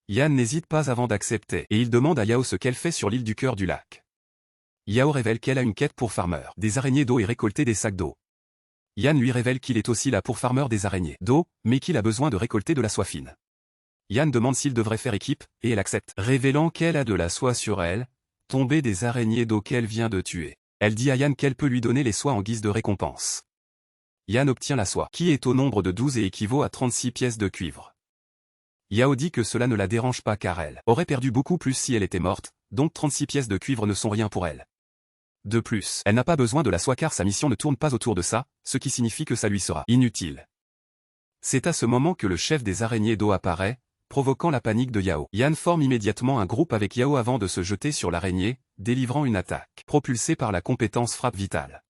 Yan n'hésite pas avant d'accepter, et il demande à Yao ce qu'elle fait sur l'île du cœur du lac. Yao révèle qu'elle a une quête pour farmer des araignées d'eau et récolter des sacs d'eau. Yan lui révèle qu'il est aussi là pour farmer des araignées d'eau, mais qu'il a besoin de récolter de la soie fine. Yan demande s'il devrait faire équipe, et elle accepte, révélant qu'elle a de la soie sur elle, tombée des araignées d'eau qu'elle vient de tuer. Elle dit à Yan qu'elle peut lui donner les soies en guise de récompense. Yan obtient la soie, qui est au nombre de 12 et équivaut à 36 pièces de cuivre. Yao dit que cela ne la dérange pas car elle aurait perdu beaucoup plus si elle était morte, donc 36 pièces de cuivre ne sont rien pour elle. De plus, elle n'a pas besoin de la soie car sa mission ne tourne pas autour de ça, ce qui signifie que ça lui sera inutile. C'est à ce moment que le chef des araignées d'eau apparaît, provoquant la panique de Yao. Yan forme immédiatement un groupe avec Yao avant de se jeter sur l'araignée, délivrant une attaque, propulsée par la compétence frappe vitale.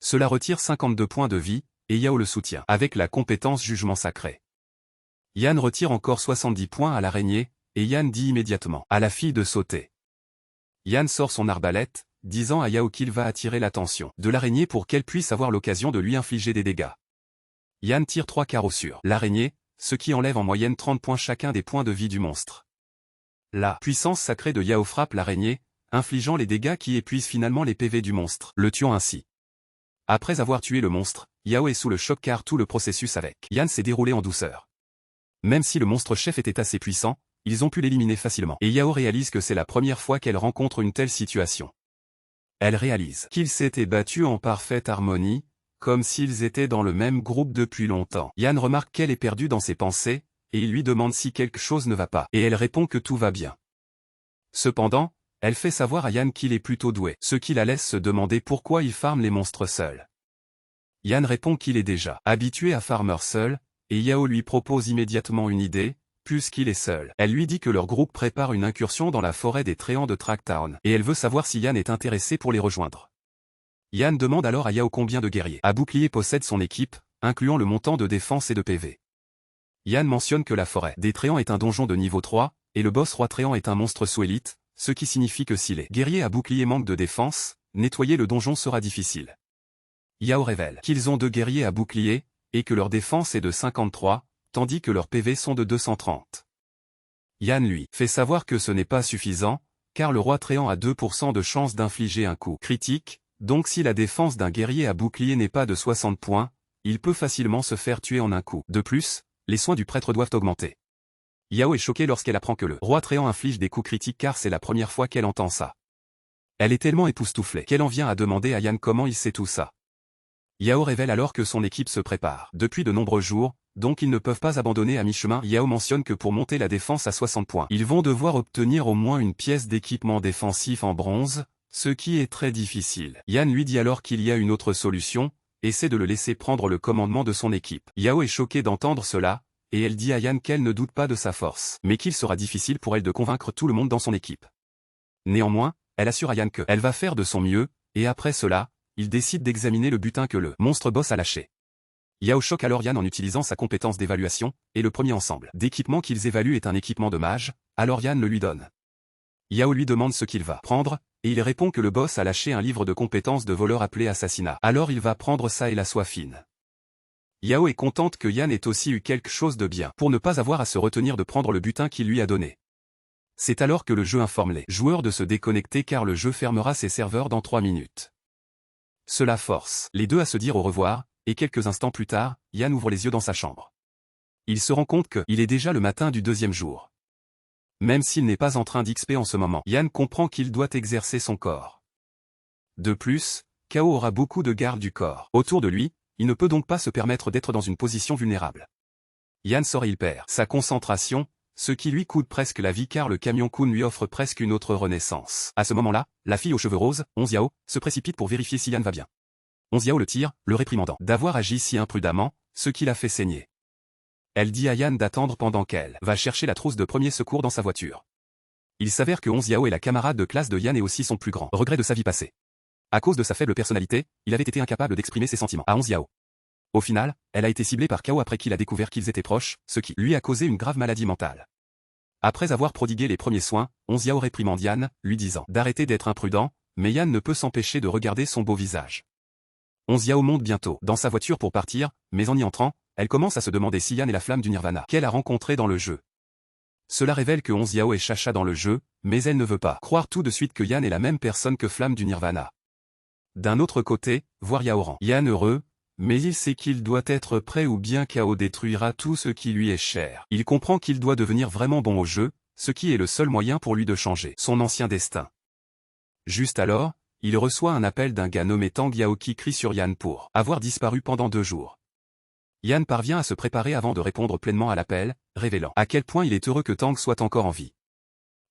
Cela retire 52 points de vie, et Yao le soutient, avec la compétence jugement sacré. Yan retire encore 70 points à l'araignée, et Yan dit immédiatement à la fille de sauter. Yan sort son arbalète, disant à Yao qu'il va attirer l'attention de l'araignée pour qu'elle puisse avoir l'occasion de lui infliger des dégâts. Yan tire 3 carreaux sur l'araignée, ce qui enlève en moyenne 30 points chacun des points de vie du monstre. La puissance sacrée de Yao frappe l'araignée, infligeant les dégâts qui épuisent finalement les PV du monstre, le tuant ainsi. Après avoir tué le monstre, Yao est sous le choc car tout le processus avec Yan s'est déroulé en douceur. Même si le monstre chef était assez puissant, ils ont pu l'éliminer facilement. Et Yao réalise que c'est la première fois qu'elle rencontre une telle situation. Elle réalise qu'ils s'étaient battus en parfaite harmonie, comme s'ils étaient dans le même groupe depuis longtemps. Yan remarque qu'elle est perdue dans ses pensées, et il lui demande si quelque chose ne va pas, et elle répond que tout va bien. Cependant, elle fait savoir à Yan qu'il est plutôt doué, ce qui la laisse se demander pourquoi il farme les monstres seul. Yan répond qu'il est déjà habitué à farmer seul, et Yao lui propose immédiatement une idée, puisqu'il est seul. Elle lui dit que leur groupe prépare une incursion dans la forêt des Tréants de Tracktown, et elle veut savoir si Yan est intéressé pour les rejoindre. Yan demande alors à Yao combien de guerriers à bouclier possède son équipe, incluant le montant de défense et de PV. Yan mentionne que la forêt des Tréants est un donjon de niveau 3, et le boss roi Tréant est un monstre sous élite, ce qui signifie que si les guerriers à bouclier manquent de défense, nettoyer le donjon sera difficile. Yao révèle qu'ils ont 2 guerriers à bouclier, et que leur défense est de 53, tandis que leurs PV sont de 230. Yan lui fait savoir que ce n'est pas suffisant, car le roi Tréant a 2% de chance d'infliger un coup critique, donc si la défense d'un guerrier à bouclier n'est pas de 60 points, il peut facilement se faire tuer en un coup. De plus, les soins du prêtre doivent augmenter. Yao est choquée lorsqu'elle apprend que le roi Tréant inflige des coups critiques car c'est la première fois qu'elle entend ça. Elle est tellement époustouflée qu'elle en vient à demander à Yan comment il sait tout ça. Yao révèle alors que son équipe se prépare depuis de nombreux jours, donc ils ne peuvent pas abandonner à mi-chemin. Yao mentionne que pour monter la défense à 60 points, ils vont devoir obtenir au moins une pièce d'équipement défensif en bronze, ce qui est très difficile. Yan lui dit alors qu'il y a une autre solution, et c'est de le laisser prendre le commandement de son équipe. Yao est choquée d'entendre cela, et elle dit à Yan qu'elle ne doute pas de sa force, mais qu'il sera difficile pour elle de convaincre tout le monde dans son équipe. Néanmoins, elle assure à Yan qu'elle va faire de son mieux, et après cela, il décide d'examiner le butin que le monstre boss a lâché. Yao choque alors Yan en utilisant sa compétence d'évaluation, et le premier ensemble d'équipements qu'ils évaluent est un équipement de mage, alors Yan le lui donne. Yao lui demande ce qu'il va prendre, et il répond que le boss a lâché un livre de compétences de voleur appelé Assassinat. Alors il va prendre ça et la soie fine. Yao est contente que Yan ait aussi eu quelque chose de bien, pour ne pas avoir à se retenir de prendre le butin qu'il lui a donné. C'est alors que le jeu informe les joueurs de se déconnecter car le jeu fermera ses serveurs dans 3 minutes. Cela force les deux à se dire au revoir, et quelques instants plus tard, Yan ouvre les yeux dans sa chambre. Il se rend compte qu'il est déjà le matin du 2e jour. Même s'il n'est pas en train d'XP en ce moment, Yan comprend qu'il doit exercer son corps. De plus, Kao aura beaucoup de gardes du corps autour de lui, il ne peut donc pas se permettre d'être dans une position vulnérable. Yan sort et il perd sa concentration, ce qui lui coûte presque la vie car le camion-kun lui offre presque une autre renaissance. À ce moment-là, la fille aux cheveux roses, Onze Yao, se précipite pour vérifier si Yan va bien. Onze Yao le tire, le réprimandant d'avoir agi si imprudemment, ce qui l'a fait saigner. Elle dit à Yan d'attendre pendant qu'elle va chercher la trousse de premier secours dans sa voiture. Il s'avère que Onze Yao est la camarade de classe de Yan et aussi son plus grand regret de sa vie passée. À cause de sa faible personnalité, il avait été incapable d'exprimer ses sentiments à Onze Yao. Au final, elle a été ciblée par Kao après qu'il a découvert qu'ils étaient proches, ce qui lui a causé une grave maladie mentale. Après avoir prodigué les premiers soins, Onze Yao réprimande Yan, lui disant d'arrêter d'être imprudent, mais Yan ne peut s'empêcher de regarder son beau visage. Onze Yao monte bientôt dans sa voiture pour partir, mais en y entrant, elle commence à se demander si Yan est la flamme du Nirvana qu'elle a rencontrée dans le jeu. Cela révèle que Onze Yao est Chacha dans le jeu, mais elle ne veut pas croire tout de suite que Yan est la même personne que Flamme du Nirvana. D'un autre côté, voir Yao rend Yan heureux, mais il sait qu'il doit être prêt ou bien Kao détruira tout ce qui lui est cher. Il comprend qu'il doit devenir vraiment bon au jeu, ce qui est le seul moyen pour lui de changer son ancien destin. Juste alors, il reçoit un appel d'un gars nommé Tang Yao qui crie sur Yan pour avoir disparu pendant 2 jours. Yan parvient à se préparer avant de répondre pleinement à l'appel, révélant à quel point il est heureux que Tang soit encore en vie.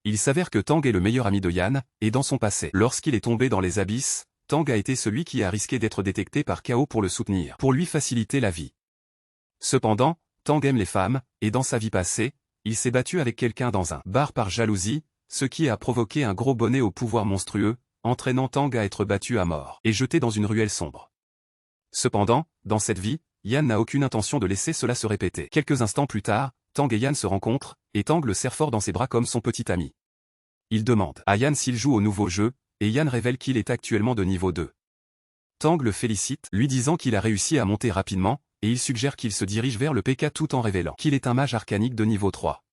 Il s'avère que Tang est le meilleur ami de Yan, et dans son passé, lorsqu'il est tombé dans les abysses, Tang a été celui qui a risqué d'être détecté par Kao pour le soutenir, pour lui faciliter la vie. Cependant, Tang aime les femmes, et dans sa vie passée, il s'est battu avec quelqu'un dans un bar par jalousie, ce qui a provoqué un gros bonnet au pouvoir monstrueux, entraînant Tang à être battu à mort et jeté dans une ruelle sombre. Cependant, dans cette vie, Yan n'a aucune intention de laisser cela se répéter. Quelques instants plus tard, Tang et Yan se rencontrent, et Tang le serre fort dans ses bras comme son petit ami. Il demande à Yan s'il joue au nouveau jeu, et Yan révèle qu'il est actuellement de niveau 2. Tang le félicite, lui disant qu'il a réussi à monter rapidement, et il suggère qu'il se dirige vers le PK tout en révélant qu'il est un mage arcanique de niveau 3.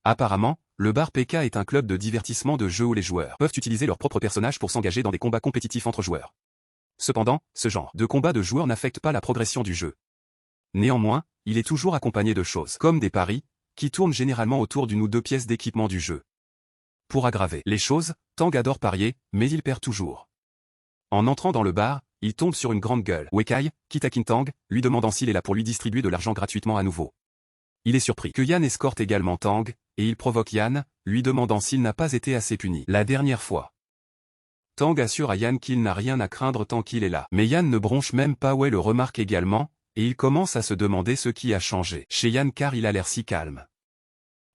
Apparemment, le bar PK est un club de divertissement de jeu où les joueurs peuvent utiliser leur propre personnage pour s'engager dans des combats compétitifs entre joueurs. Cependant, ce genre de combat de joueurs n'affecte pas la progression du jeu. Néanmoins, il est toujours accompagné de choses comme des paris, qui tourne généralement autour d'une ou deux pièces d'équipement du jeu. Pour aggraver les choses, Tang adore parier, mais il perd toujours. En entrant dans le bar, il tombe sur une grande gueule. Wekai, qui taquine Tang, lui demandant s'il est là pour lui distribuer de l'argent gratuitement à nouveau. Il est surpris que Yan escorte également Tang, et il provoque Yan, lui demandant s'il n'a pas été assez puni la dernière fois. Tang assure à Yan qu'il n'a rien à craindre tant qu'il est là. Mais Yan ne bronche même pas. Wei le remarque également, et il commence à se demander ce qui a changé chez Yan car il a l'air si calme.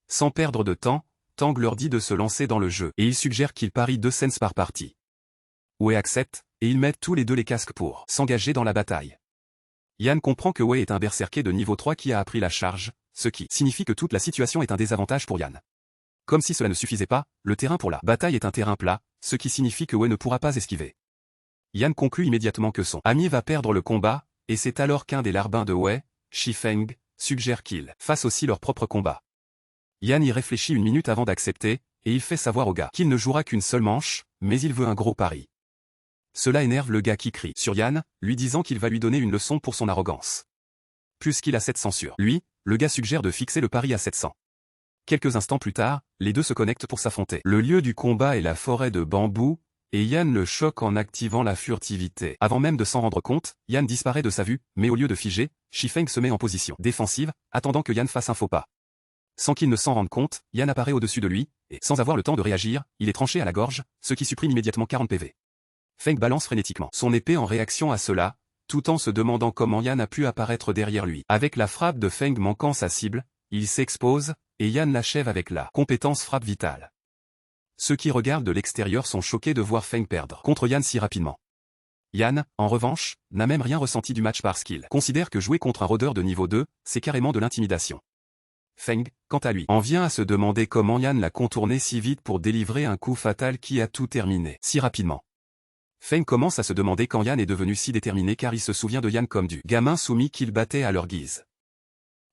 Sans perdre de temps, Tang leur dit de se lancer dans le jeu, et il suggère qu'ils parient 2 cents par partie. Wei accepte, et ils mettent tous les deux les casques pour s'engager dans la bataille. Yan comprend que Wei est un berserker de niveau 3 qui a appris la charge, ce qui signifie que toute la situation est un désavantage pour Yan. Comme si cela ne suffisait pas, le terrain pour la bataille est un terrain plat, ce qui signifie que Wei ne pourra pas esquiver. Yan conclut immédiatement que son ami va perdre le combat, et c'est alors qu'un des larbins de Wei, Shifeng, suggère qu'ils fassent aussi leur propre combat. Yan y réfléchit une minute avant d'accepter, et il fait savoir au gars qu'il ne jouera qu'une seule manche, mais il veut un gros pari. Cela énerve le gars qui crie sur Yan, lui disant qu'il va lui donner une leçon pour son arrogance. Puisqu'il a 700 sur lui, le gars suggère de fixer le pari à 700. Quelques instants plus tard, les deux se connectent pour s'affronter. Le lieu du combat est la forêt de bambou, et Yan le choque en activant la furtivité. Avant même de s'en rendre compte, Yan disparaît de sa vue, mais au lieu de figer, Shifeng se met en position défensive, attendant que Yan fasse un faux pas. Sans qu'il ne s'en rende compte, Yan apparaît au-dessus de lui, et sans avoir le temps de réagir, il est tranché à la gorge, ce qui supprime immédiatement 40 PV. Feng balance frénétiquement son épée en réaction à cela, tout en se demandant comment Yan a pu apparaître derrière lui. Avec la frappe de Feng manquant sa cible, il s'expose, et Yan l'achève avec la compétence frappe vitale. Ceux qui regardent de l'extérieur sont choqués de voir Feng perdre contre Yan si rapidement. Yan, en revanche, n'a même rien ressenti du match parce qu'il considère que jouer contre un rôdeur de niveau 2, c'est carrément de l'intimidation. Feng, quant à lui, en vient à se demander comment Yan l'a contourné si vite pour délivrer un coup fatal qui a tout terminé si rapidement. Feng commence à se demander quand Yan est devenu si déterminé car il se souvient de Yan comme du gamin soumis qu'il battait à leur guise.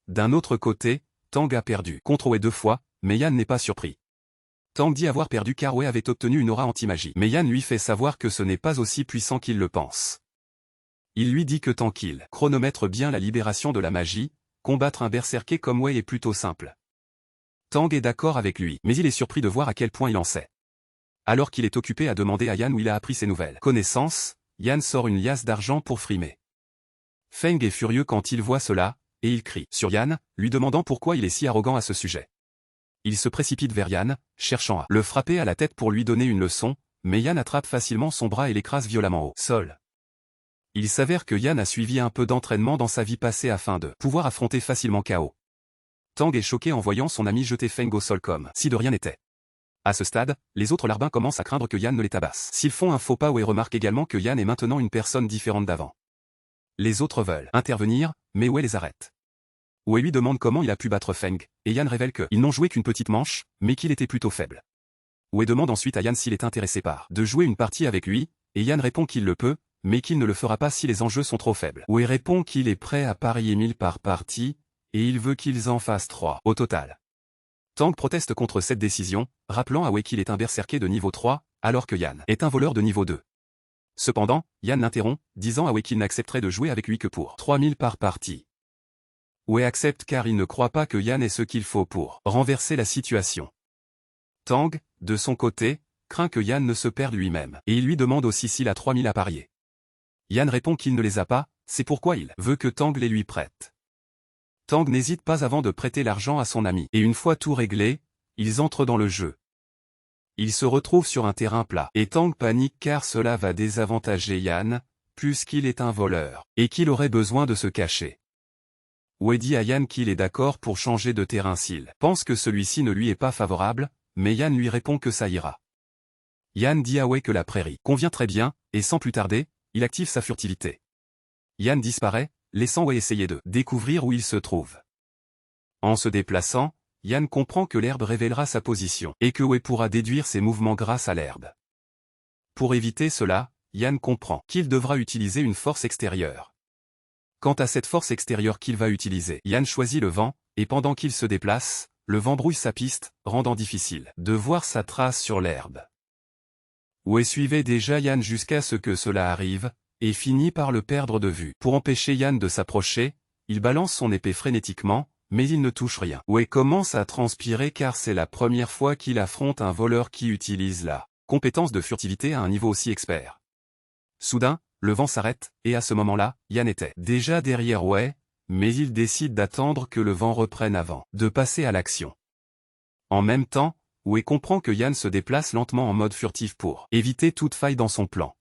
D'un autre côté, Tang a perdu contre Wei 2 fois, mais Yan n'est pas surpris. Tang dit avoir perdu car Wei avait obtenu une aura anti-magie, mais Yan lui fait savoir que ce n'est pas aussi puissant qu'il le pense. Il lui dit que tant qu'il chronomètre bien la libération de la magie, combattre un berserker comme Wei est plutôt simple. Tang est d'accord avec lui, mais il est surpris de voir à quel point il en sait. Alors qu'il est occupé à demander à Yan où il a appris ses nouvelles connaissances, Yan sort une liasse d'argent pour frimer. Feng est furieux quand il voit cela, et il crie sur Yan, lui demandant pourquoi il est si arrogant à ce sujet. Il se précipite vers Yan, cherchant à le frapper à la tête pour lui donner une leçon, mais Yan attrape facilement son bras et l'écrase violemment au sol. Il s'avère que Yan a suivi un peu d'entraînement dans sa vie passée afin de pouvoir affronter facilement KO. Tang est choqué en voyant son ami jeter Feng au sol comme si de rien n'était. À ce stade, les autres larbins commencent à craindre que Yan ne les tabasse. S'ils font un faux pas, Wei remarque également que Yan est maintenant une personne différente d'avant. Les autres veulent intervenir, mais Wei les arrête. Wei lui demande comment il a pu battre Feng, et Yan révèle qu'ils n'ont joué qu'une petite manche, mais qu'il était plutôt faible. Wei demande ensuite à Yan s'il est intéressé par de jouer une partie avec lui, et Yan répond qu'il le peut, mais qu'il ne le fera pas si les enjeux sont trop faibles. Wei répond qu'il est prêt à parier 1000 par partie, et il veut qu'ils en fassent 3 au total. Tang proteste contre cette décision, rappelant à Wei qu'il est un berserker de niveau 3, alors que Yan est un voleur de niveau 2. Cependant, Yan l'interrompt, disant à Wei qu'il n'accepterait de jouer avec lui que pour 3000 par partie. Wei accepte car il ne croit pas que Yan ait ce qu'il faut pour renverser la situation. Tang, de son côté, craint que Yan ne se perde lui-même, et il lui demande aussi s'il a 3000 à parier. Yan répond qu'il ne les a pas, c'est pourquoi il veut que Tang les lui prête. Tang n'hésite pas avant de prêter l'argent à son ami, et une fois tout réglé, ils entrent dans le jeu. Ils se retrouvent sur un terrain plat, et Tang panique car cela va désavantager Yan, puisqu'il est un voleur, et qu'il aurait besoin de se cacher. Wei dit à Yan qu'il est d'accord pour changer de terrain s'il pense que celui-ci ne lui est pas favorable, mais Yan lui répond que ça ira. Yan dit à Wei que la prairie convient très bien, et sans plus tarder, il active sa furtivité. Yan disparaît, laissant Wei essayer de découvrir où il se trouve. En se déplaçant, Yan comprend que l'herbe révélera sa position, et que Wei pourra déduire ses mouvements grâce à l'herbe. Pour éviter cela, Yan comprend qu'il devra utiliser une force extérieure. Quant à cette force extérieure qu'il va utiliser, Yan choisit le vent, et pendant qu'il se déplace, le vent brouille sa piste, rendant difficile de voir sa trace sur l'herbe. Wei suivait déjà Yan jusqu'à ce que cela arrive, et finit par le perdre de vue. Pour empêcher Yan de s'approcher, il balance son épée frénétiquement, mais il ne touche rien. Wei commence à transpirer car c'est la première fois qu'il affronte un voleur qui utilise la compétence de furtivité à un niveau aussi expert. Soudain, le vent s'arrête, et à ce moment-là, Yan était déjà derrière Wei, mais il décide d'attendre que le vent reprenne avant de passer à l'action. En même temps, Wei comprend que Yan se déplace lentement en mode furtif pour éviter toute faille dans son plan.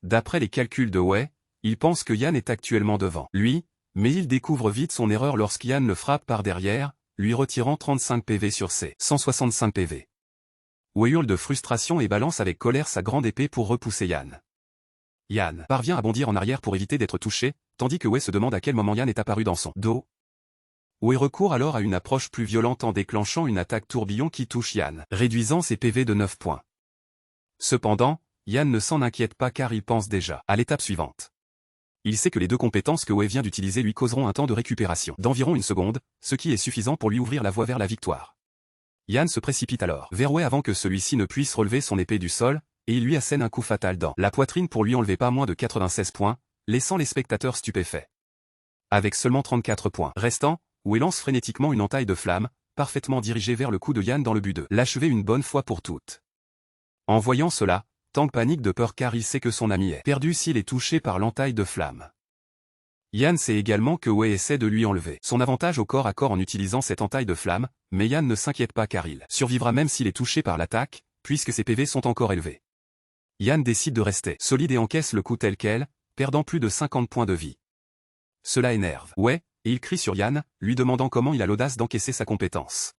D'après les calculs de Wei, il pense que Yan est actuellement devant lui, mais il découvre vite son erreur lorsqu'Yan le frappe par derrière, lui retirant 35 PV sur ses 165 PV. Wei hurle de frustration et balance avec colère sa grande épée pour repousser Yan. Yan parvient à bondir en arrière pour éviter d'être touché, tandis que Wei se demande à quel moment Yan est apparu dans son dos. Wei recourt alors à une approche plus violente en déclenchant une attaque tourbillon qui touche Yan, réduisant ses PV de 9 points. Cependant, Yan ne s'en inquiète pas car il pense déjà à l'étape suivante. Il sait que les deux compétences que Wei vient d'utiliser lui causeront un temps de récupération d'environ 1 seconde, ce qui est suffisant pour lui ouvrir la voie vers la victoire. Yan se précipite alors vers Wei avant que celui-ci ne puisse relever son épée du sol, et il lui assène un coup fatal dans la poitrine pour lui enlever pas moins de 96 points, laissant les spectateurs stupéfaits. Avec seulement 34 points restants, Wei lance frénétiquement une entaille de flammes, parfaitement dirigée vers le cou de Yan dans le but de l'achever une bonne fois pour toutes. En voyant cela, Tang panique de peur car il sait que son ami est perdu s'il est touché par l'entaille de flammes. Yan sait également que Wei essaie de lui enlever son avantage au corps à corps en utilisant cette entaille de flammes, mais Yan ne s'inquiète pas car il survivra même s'il est touché par l'attaque, puisque ses PV sont encore élevés. Yan décide de rester solide et encaisse le coup tel quel, perdant plus de 50 points de vie. Cela énerve Wei, et il crie sur Yan, lui demandant comment il a l'audace d'encaisser sa compétence.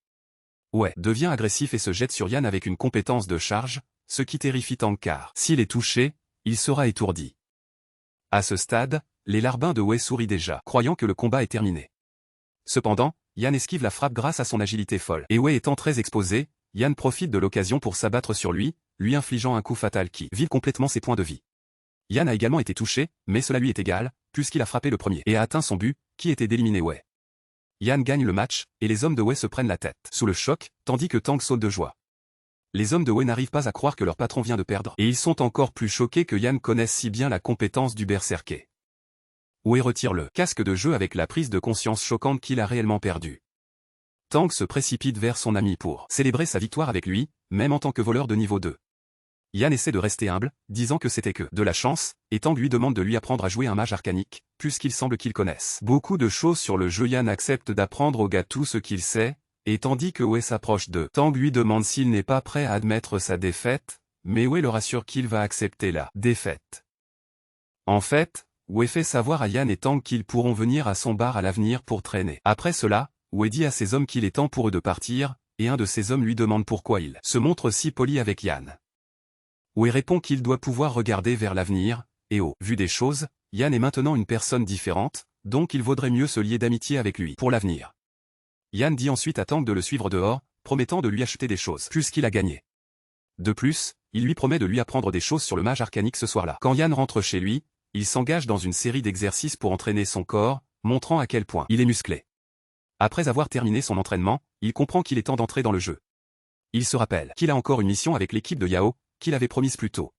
Wei devient agressif et se jette sur Yan avec une compétence de charge, ce qui terrifie Tang car s'il est touché, il sera étourdi. À ce stade, les larbins de Wei sourient déjà, croyant que le combat est terminé. Cependant, Yan esquive la frappe grâce à son agilité folle, et Wei étant très exposé, Yan profite de l'occasion pour s'abattre sur lui infligeant un coup fatal qui vide complètement ses points de vie. Yan a également été touché, mais cela lui est égal, puisqu'il a frappé le premier et a atteint son but, qui était d'éliminer Wei. Yan gagne le match, et les hommes de Wei se prennent la tête sous le choc, tandis que Tang saute de joie. Les hommes de Wei n'arrivent pas à croire que leur patron vient de perdre, et ils sont encore plus choqués que Yan connaisse si bien la compétence du berserker. Wei retire le casque de jeu avec la prise de conscience choquante qu'il a réellement perdu. Tang se précipite vers son ami pour célébrer sa victoire avec lui, même en tant que voleur de niveau 2. Yan essaie de rester humble, disant que c'était que de la chance, et Tang lui demande de lui apprendre à jouer un mage arcanique, puisqu'il semble qu'il connaisse beaucoup de choses sur le jeu. Yan accepte d'apprendre au gars tout ce qu'il sait, et tandis que Wei s'approche de Tang lui demande s'il n'est pas prêt à admettre sa défaite, mais Wei le rassure qu'il va accepter la défaite. En fait, Wei fait savoir à Yan et Tang qu'ils pourront venir à son bar à l'avenir pour traîner. Après cela, Wei dit à ses hommes qu'il est temps pour eux de partir, et un de ses hommes lui demande pourquoi il se montre si poli avec Yan. Wei répond qu'il doit pouvoir regarder vers l'avenir, et au vu des choses, Yan est maintenant une personne différente, donc il vaudrait mieux se lier d'amitié avec lui pour l'avenir. Yan dit ensuite à Tang de le suivre dehors, promettant de lui acheter des choses puisqu'il a gagné. De plus, il lui promet de lui apprendre des choses sur le mage arcanique ce soir-là. Quand Yan rentre chez lui, il s'engage dans une série d'exercices pour entraîner son corps, montrant à quel point il est musclé. Après avoir terminé son entraînement, il comprend qu'il est temps d'entrer dans le jeu. Il se rappelle qu'il a encore une mission avec l'équipe de Yao, qu'il avait promise plus tôt.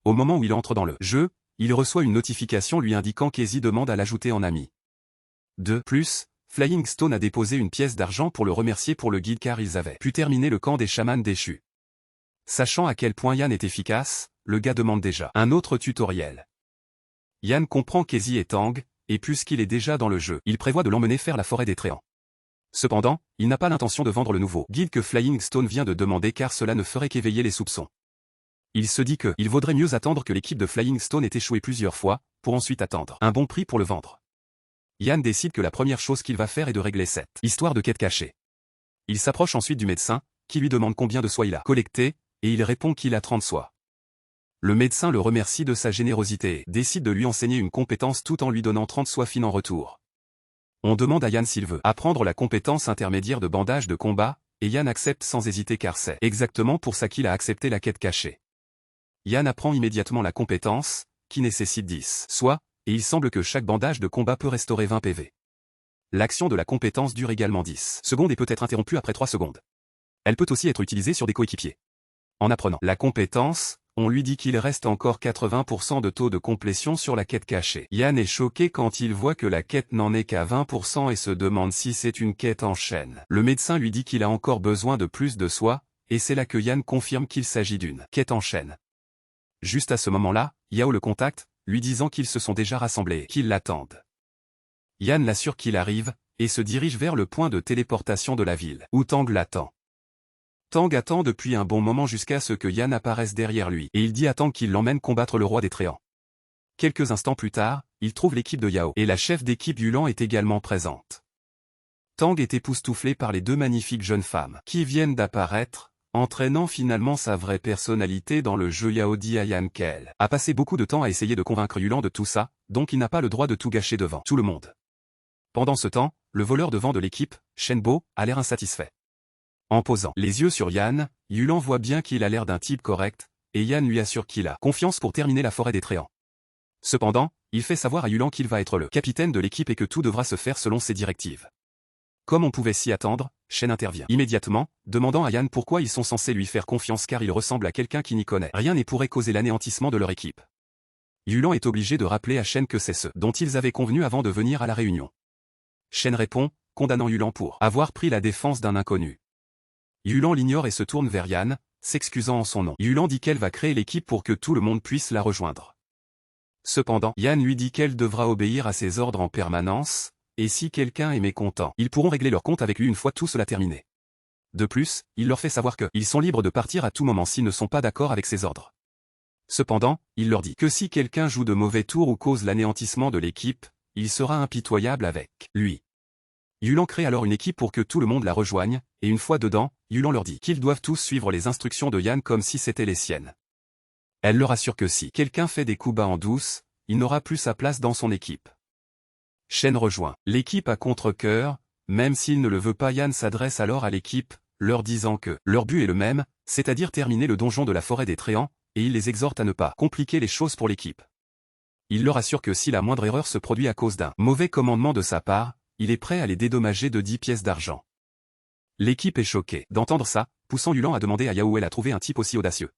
Au moment où il entre dans le jeu, il reçoit une notification lui indiquant qu'Ezi demande à l'ajouter en ami. De plus, Flying Stone a déposé une pièce d'argent pour le remercier pour le guide car ils avaient pu terminer le camp des chamans déchus. Sachant à quel point Yan est efficace, le gars demande déjà un autre tutoriel. Yan comprend qu'Ezi est Tang, et puisqu'il est déjà dans le jeu, il prévoit de l'emmener faire la forêt des Tréants. Cependant, il n'a pas l'intention de vendre le nouveau guide que Flying Stone vient de demander car cela ne ferait qu'éveiller les soupçons. Il se dit qu'il vaudrait mieux attendre que l'équipe de Flying Stone ait échoué plusieurs fois, pour ensuite attendre un bon prix pour le vendre. Yan décide que la première chose qu'il va faire est de régler cette histoire de quête cachée. Il s'approche ensuite du médecin, qui lui demande combien de soies il a collecté, et il répond qu'il a 30 soies. Le médecin le remercie de sa générosité et décide de lui enseigner une compétence tout en lui donnant 30 soies fines en retour. On demande à Yan s'il veut apprendre la compétence intermédiaire de bandage de combat, et Yan accepte sans hésiter car c'est exactement pour ça qu'il a accepté la quête cachée. Yan apprend immédiatement la compétence, qui nécessite 10 soies, et il semble que chaque bandage de combat peut restaurer 20 PV. L'action de la compétence dure également 10 secondes et peut être interrompue après 3 secondes. Elle peut aussi être utilisée sur des coéquipiers. En apprenant la compétence, on lui dit qu'il reste encore 80% de taux de complétion sur la quête cachée. Yan est choqué quand il voit que la quête n'en est qu'à 20% et se demande si c'est une quête en chaîne. Le médecin lui dit qu'il a encore besoin de plus de soie, et c'est là que Yan confirme qu'il s'agit d'une quête en chaîne. Juste à ce moment-là, Yao le contacte, lui disant qu'ils se sont déjà rassemblés et qu'ils l'attendent. Yan l'assure qu'il arrive, et se dirige vers le point de téléportation de la ville, où Tang l'attend. Tang attend depuis un bon moment jusqu'à ce que Yan apparaisse derrière lui, et il dit à Tang qu'il l'emmène combattre le roi des Tréants. Quelques instants plus tard, il trouve l'équipe de Yao, et la chef d'équipe Yulan est également présente. Tang est époustouflé par les deux magnifiques jeunes femmes, qui viennent d'apparaître, entraînant finalement sa vraie personnalité dans le jeu. Yao dit à Yan qu'elle a passé beaucoup de temps à essayer de convaincre Yulan de tout ça, donc il n'a pas le droit de tout gâcher devant tout le monde. Pendant ce temps, le voleur de vent de l'équipe, Shenbo, a l'air insatisfait. En posant les yeux sur Yan, Yulan voit bien qu'il a l'air d'un type correct, et Yan lui assure qu'il a confiance pour terminer la forêt des Tréants. Cependant, il fait savoir à Yulan qu'il va être le capitaine de l'équipe et que tout devra se faire selon ses directives. Comme on pouvait s'y attendre, Shen intervient immédiatement, demandant à Yan pourquoi ils sont censés lui faire confiance car il ressemble à quelqu'un qui n'y connaît rien et pourrait causer l'anéantissement de leur équipe. Yulan est obligé de rappeler à Shen que c'est ce dont ils avaient convenu avant de venir à la réunion. Shen répond, condamnant Yulan pour avoir pris la défense d'un inconnu. Yulan l'ignore et se tourne vers Yan, s'excusant en son nom. Yulan dit qu'elle va créer l'équipe pour que tout le monde puisse la rejoindre. Cependant, Yan lui dit qu'elle devra obéir à ses ordres en permanence, et si quelqu'un est mécontent, ils pourront régler leur compte avec lui une fois tout cela terminé. De plus, il leur fait savoir qu'ils sont libres de partir à tout moment s'ils ne sont pas d'accord avec ses ordres. Cependant, il leur dit que si quelqu'un joue de mauvais tours ou cause l'anéantissement de l'équipe, il sera impitoyable avec lui. Yulan crée alors une équipe pour que tout le monde la rejoigne, et une fois dedans, Yulan leur dit qu'ils doivent tous suivre les instructions de Yan comme si c'était les siennes. Elle leur assure que si quelqu'un fait des coups bas en douce, il n'aura plus sa place dans son équipe. Shen rejoint l'équipe à contre-cœur, même s'il ne le veut pas. Yan s'adresse alors à l'équipe, leur disant que leur but est le même, c'est-à-dire terminer le donjon de la forêt des Tréants, et il les exhorte à ne pas compliquer les choses pour l'équipe. Il leur assure que si la moindre erreur se produit à cause d'un mauvais commandement de sa part, il est prêt à les dédommager de 10 pièces d'argent. L'équipe est choquée d'entendre ça, poussant Yulan à demander à Yao où elle a trouvé un type aussi audacieux.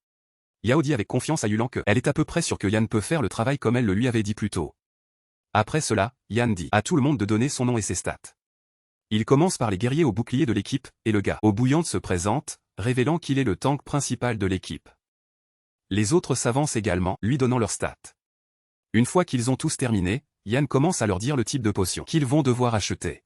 Yao dit avec confiance à Yulan qu'elle est à peu près sûre que Yan peut faire le travail comme elle le lui avait dit plus tôt. Après cela, Yan dit à tout le monde de donner son nom et ses stats. Il commence par les guerriers au bouclier de l'équipe, et le gars eau bouillante se présente, révélant qu'il est le tank principal de l'équipe. Les autres s'avancent également, lui donnant leurs stats. Une fois qu'ils ont tous terminé, Yan commence à leur dire le type de potion qu'ils vont devoir acheter.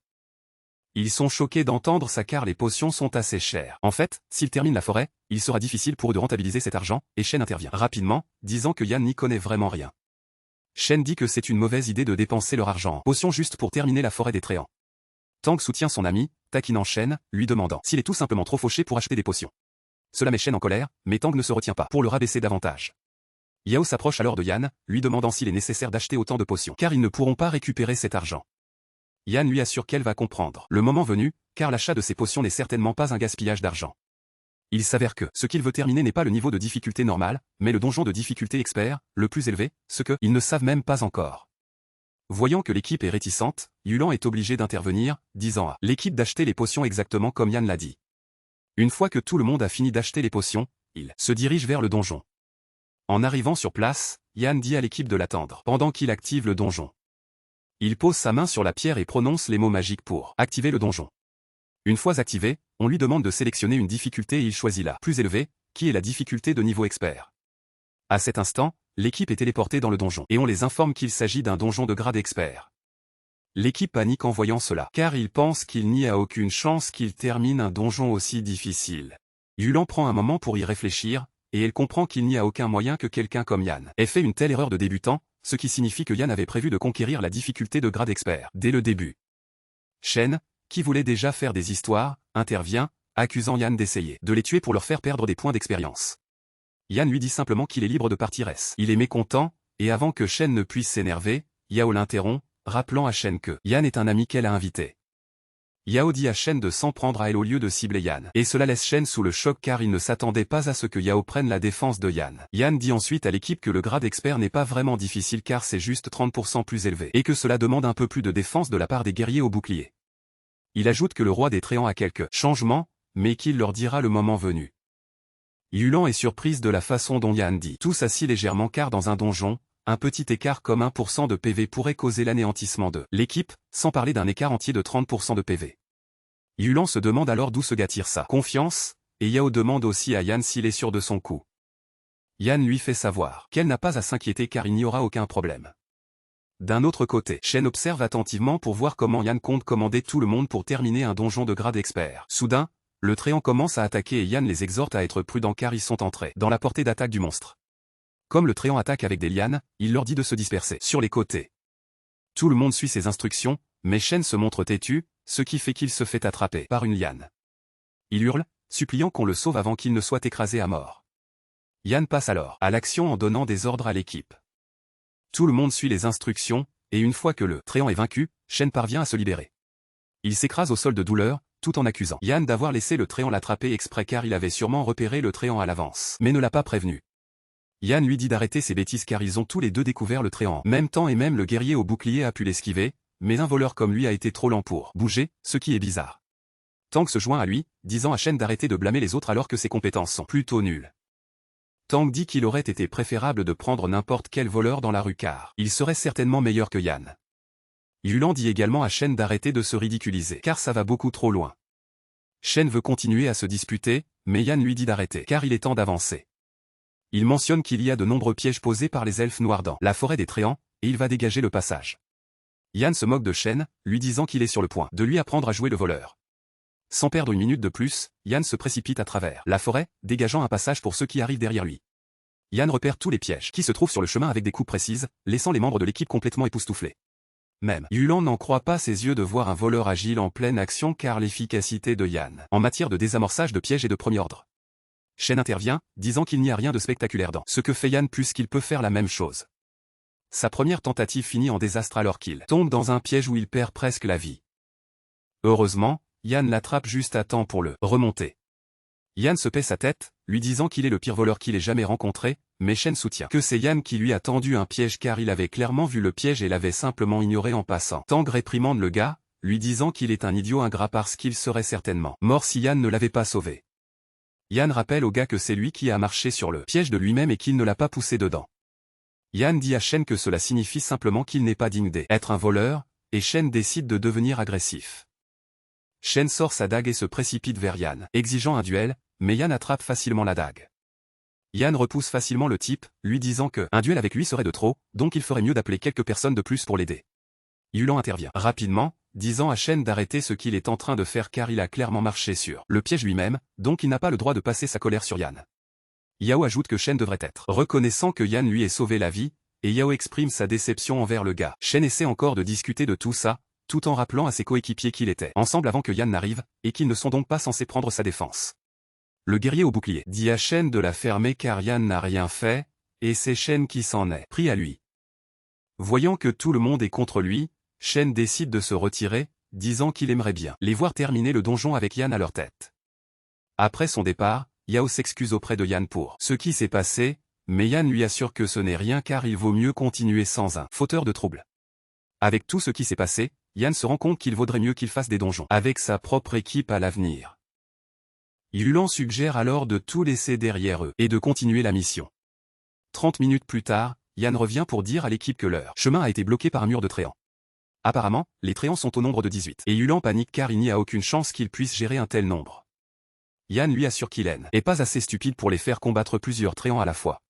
Ils sont choqués d'entendre ça car les potions sont assez chères. En fait, s'ils terminent la forêt, il sera difficile pour eux de rentabiliser cet argent, et Shen intervient rapidement, disant que Yan n'y connaît vraiment rien. Shen dit que c'est une mauvaise idée de dépenser leur argent en potions juste pour terminer la forêt des Tréants. Tang soutient son ami, taquinant Shen, lui demandant s'il est tout simplement trop fauché pour acheter des potions. Cela met Shen en colère, mais Tang ne se retient pas pour le rabaisser davantage. Yao s'approche alors de Yan, lui demandant s'il est nécessaire d'acheter autant de potions, car ils ne pourront pas récupérer cet argent. Yan lui assure qu'elle va comprendre le moment venu, car l'achat de ces potions n'est certainement pas un gaspillage d'argent. Il s'avère que ce qu'il veut terminer n'est pas le niveau de difficulté normal, mais le donjon de difficulté expert, le plus élevé, ce que ils ne savent même pas encore. Voyant que l'équipe est réticente, Yulan est obligé d'intervenir, disant à l'équipe d'acheter les potions exactement comme Yan l'a dit. Une fois que tout le monde a fini d'acheter les potions, il se dirige vers le donjon. En arrivant sur place, Yan dit à l'équipe de l'attendre pendant qu'il active le donjon. Il pose sa main sur la pierre et prononce les mots magiques pour activer le donjon. Une fois activé, on lui demande de sélectionner une difficulté et il choisit la plus élevée, qui est la difficulté de niveau expert. À cet instant, l'équipe est téléportée dans le donjon et on les informe qu'il s'agit d'un donjon de grade expert. L'équipe panique en voyant cela, car il pense qu'il n'y a aucune chance qu'il termine un donjon aussi difficile. Yulan prend un moment pour y réfléchir, et elle comprend qu'il n'y a aucun moyen que quelqu'un comme Yan ait fait une telle erreur de débutant, ce qui signifie que Yan avait prévu de conquérir la difficulté de grade expert dès le début. Shen, qui voulait déjà faire des histoires, intervient, accusant Yan d'essayer de les tuer pour leur faire perdre des points d'expérience. Yan lui dit simplement qu'il est libre de partir. Il est mécontent, et avant que Shen ne puisse s'énerver, Yao l'interrompt, rappelant à Shen que Yan est un ami qu'elle a invité. Yao dit à Shen de s'en prendre à elle au lieu de cibler Yan, et cela laisse Shen sous le choc car il ne s'attendait pas à ce que Yao prenne la défense de Yan. Yan dit ensuite à l'équipe que le grade expert n'est pas vraiment difficile car c'est juste 30% plus élevé, et que cela demande un peu plus de défense de la part des guerriers au bouclier. Il ajoute que le roi des Tréants a quelques changements, mais qu'il leur dira le moment venu. Yulan est surprise de la façon dont Yan dit tous assis légèrement car dans un donjon, un petit écart comme 1% de PV pourrait causer l'anéantissement de l'équipe, sans parler d'un écart entier de 30% de PV. Yulan se demande alors d'où ce gars tire sa confiance, et Yao demande aussi à Yan s'il est sûr de son coup. Yan lui fait savoir qu'elle n'a pas à s'inquiéter car il n'y aura aucun problème. D'un autre côté, Shen observe attentivement pour voir comment Yan compte commander tout le monde pour terminer un donjon de grade expert. Soudain, le Tréant commence à attaquer et Yan les exhorte à être prudents car ils sont entrés dans la portée d'attaque du monstre. Comme le Tréant attaque avec des lianes, il leur dit de se disperser sur les côtés. Tout le monde suit ses instructions, mais Shen se montre têtu, ce qui fait qu'il se fait attraper par une liane. Il hurle, suppliant qu'on le sauve avant qu'il ne soit écrasé à mort. Yan passe alors à l'action en donnant des ordres à l'équipe. Tout le monde suit les instructions, et une fois que le Tréant est vaincu, Shen parvient à se libérer. Il s'écrase au sol de douleur, tout en accusant Yan d'avoir laissé le Tréant l'attraper exprès car il avait sûrement repéré le Tréant à l'avance, mais ne l'a pas prévenu. Yan lui dit d'arrêter ses bêtises car ils ont tous les deux découvert le Tréant en même temps et même le guerrier au bouclier a pu l'esquiver, mais un voleur comme lui a été trop lent pour bouger, ce qui est bizarre. Tang se joint à lui, disant à Shen d'arrêter de blâmer les autres alors que ses compétences sont plutôt nulles. Tang dit qu'il aurait été préférable de prendre n'importe quel voleur dans la rue car il serait certainement meilleur que Yan. Yulan dit également à Shen d'arrêter de se ridiculiser car ça va beaucoup trop loin. Shen veut continuer à se disputer, mais Yan lui dit d'arrêter car il est temps d'avancer. Il mentionne qu'il y a de nombreux pièges posés par les elfes noirs dans la forêt des Tréants, et il va dégager le passage. Yan se moque de Shen, lui disant qu'il est sur le point de lui apprendre à jouer le voleur. Sans perdre une minute de plus, Yan se précipite à travers la forêt, dégageant un passage pour ceux qui arrivent derrière lui. Yan repère tous les pièges qui se trouvent sur le chemin avec des coupes précises, laissant les membres de l'équipe complètement époustouflés. Même Yulan n'en croit pas ses yeux de voir un voleur agile en pleine action car l'efficacité de Yan en matière de désamorçage de pièges est de premier ordre. Shen intervient, disant qu'il n'y a rien de spectaculaire dans ce que fait Yan puisqu'il peut faire la même chose. Sa première tentative finit en désastre alors qu'il tombe dans un piège où il perd presque la vie. Heureusement, Yan l'attrape juste à temps pour le remonter. Yan se paie sa tête, lui disant qu'il est le pire voleur qu'il ait jamais rencontré, mais Shen soutient que c'est Yan qui lui a tendu un piège car il avait clairement vu le piège et l'avait simplement ignoré en passant. Tang réprimande le gars, lui disant qu'il est un idiot ingrat parce qu'il serait certainement mort si Yan ne l'avait pas sauvé. Yan rappelle au gars que c'est lui qui a marché sur le piège de lui-même et qu'il ne l'a pas poussé dedans. Yan dit à Shen que cela signifie simplement qu'il n'est pas digne d'être un voleur, et Shen décide de devenir agressif. Shen sort sa dague et se précipite vers Yan, exigeant un duel, mais Yan attrape facilement la dague. Yan repousse facilement le type, lui disant que un duel avec lui serait de trop, donc il ferait mieux d'appeler quelques personnes de plus pour l'aider. Yulan intervient rapidement, disant à Shen d'arrêter ce qu'il est en train de faire car il a clairement marché sur le piège lui-même, donc il n'a pas le droit de passer sa colère sur Yan. Yao ajoute que Shen devrait être reconnaissant que Yan lui ait sauvé la vie, et Yao exprime sa déception envers le gars. Shen essaie encore de discuter de tout ça, tout en rappelant à ses coéquipiers qu'ils étaient ensemble avant que Yan n'arrive, et qu'ils ne sont donc pas censés prendre sa défense. Le guerrier au bouclier dit à Shen de la fermer car Yan n'a rien fait, et c'est Shen qui s'en est pris à lui. Voyant que tout le monde est contre lui, Shen décide de se retirer, disant qu'il aimerait bien les voir terminer le donjon avec Yan à leur tête. Après son départ, Yao s'excuse auprès de Yan pour ce qui s'est passé, mais Yan lui assure que ce n'est rien car il vaut mieux continuer sans un fauteur de trouble. Avec tout ce qui s'est passé, Yan se rend compte qu'il vaudrait mieux qu'il fasse des donjons avec sa propre équipe à l'avenir. Yulan suggère alors de tout laisser derrière eux et de continuer la mission. 30 minutes plus tard, Yan revient pour dire à l'équipe que leur chemin a été bloqué par un mur de Tréants. Apparemment, les Tréants sont au nombre de 18, et Yulan panique car il n'y a aucune chance qu'il puisse gérer un tel nombre. Yan lui assure qu'il n'est pas assez stupide pour les faire combattre plusieurs Tréants à la fois.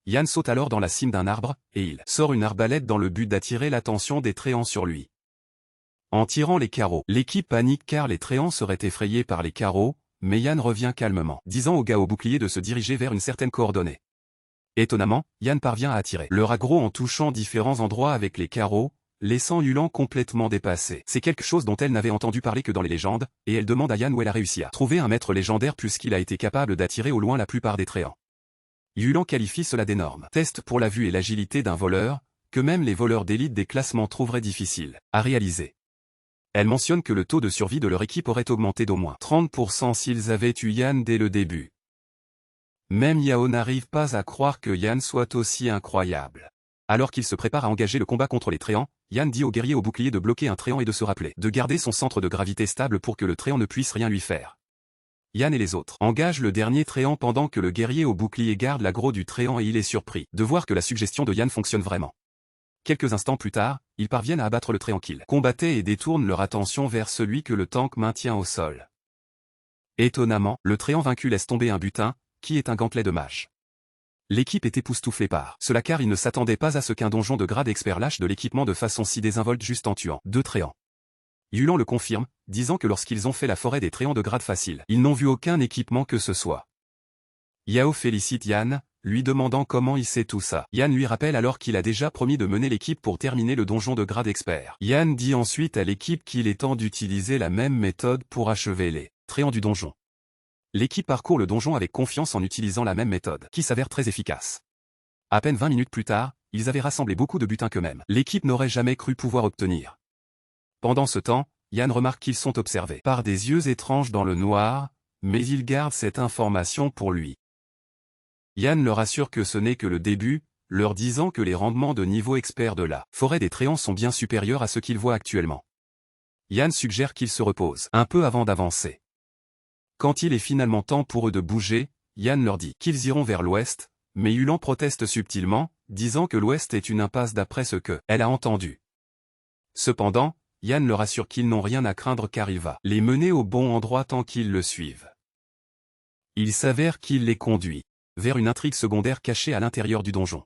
Yan saute alors dans la cime d'un arbre, et il sort une arbalète dans le but d'attirer l'attention des Tréants sur lui. En tirant les carreaux, l'équipe panique car les Tréants seraient effrayés par les carreaux, mais Yan revient calmement, disant au gars au bouclier de se diriger vers une certaine coordonnée. Étonnamment, Yan parvient à attirer leur aggro en touchant différents endroits avec les carreaux, laissant Yulan complètement dépassé. C'est quelque chose dont elle n'avait entendu parler que dans les légendes, et elle demande à Yan où elle a réussi à trouver un maître légendaire puisqu'il a été capable d'attirer au loin la plupart des Tréants. Yulan qualifie cela d'énorme test pour la vue et l'agilité d'un voleur, que même les voleurs d'élite des classements trouveraient difficile à réaliser. Elle mentionne que le taux de survie de leur équipe aurait augmenté d'au moins 30% s'ils avaient eu Yan dès le début. Même Yao n'arrive pas à croire que Yan soit aussi incroyable. Alors qu'il se prépare à engager le combat contre les Tréants, Yan dit au guerrier au bouclier de bloquer un Tréant et de se rappeler de garder son centre de gravité stable pour que le Tréant ne puisse rien lui faire. Yann et les autres engagent le dernier tréant pendant que le guerrier au bouclier garde l'aggro du tréant et il est surpris de voir que la suggestion de Yann fonctionne vraiment. Quelques instants plus tard, ils parviennent à abattre le tréant qu'ils combattaient et détournent leur attention vers celui que le tank maintient au sol. Étonnamment, le tréant vaincu laisse tomber un butin, qui est un gantelet de mage. L'équipe est époustouflée par cela car ils ne s'attendaient pas à ce qu'un donjon de grade expert lâche de l'équipement de façon si désinvolte juste en tuant 2 tréants. Yulan le confirme, disant que lorsqu'ils ont fait la forêt des tréants de grade facile, ils n'ont vu aucun équipement que ce soit. Yao félicite Yann, lui demandant comment il sait tout ça. Yann lui rappelle alors qu'il a déjà promis de mener l'équipe pour terminer le donjon de grade expert. Yann dit ensuite à l'équipe qu'il est temps d'utiliser la même méthode pour achever les tréants du donjon. L'équipe parcourt le donjon avec confiance en utilisant la même méthode, qui s'avère très efficace. À peine 20 minutes plus tard, ils avaient rassemblé beaucoup de butins qu'eux-mêmes. L'équipe n'aurait jamais cru pouvoir obtenir. Pendant ce temps, Yann remarque qu'ils sont observés par des yeux étranges dans le noir, mais il garde cette information pour lui. Yann leur assure que ce n'est que le début, leur disant que les rendements de niveau expert de la forêt des tréants sont bien supérieurs à ce qu'ils voient actuellement. Yann suggère qu'ils se reposent un peu avant d'avancer. Quand il est finalement temps pour eux de bouger, Yann leur dit qu'ils iront vers l'ouest, mais Yulan proteste subtilement, disant que l'ouest est une impasse d'après ce qu'elle a entendu. Cependant, Yann leur assure qu'ils n'ont rien à craindre car il va les mener au bon endroit tant qu'ils le suivent. Il s'avère qu'il les conduit vers une intrigue secondaire cachée à l'intérieur du donjon.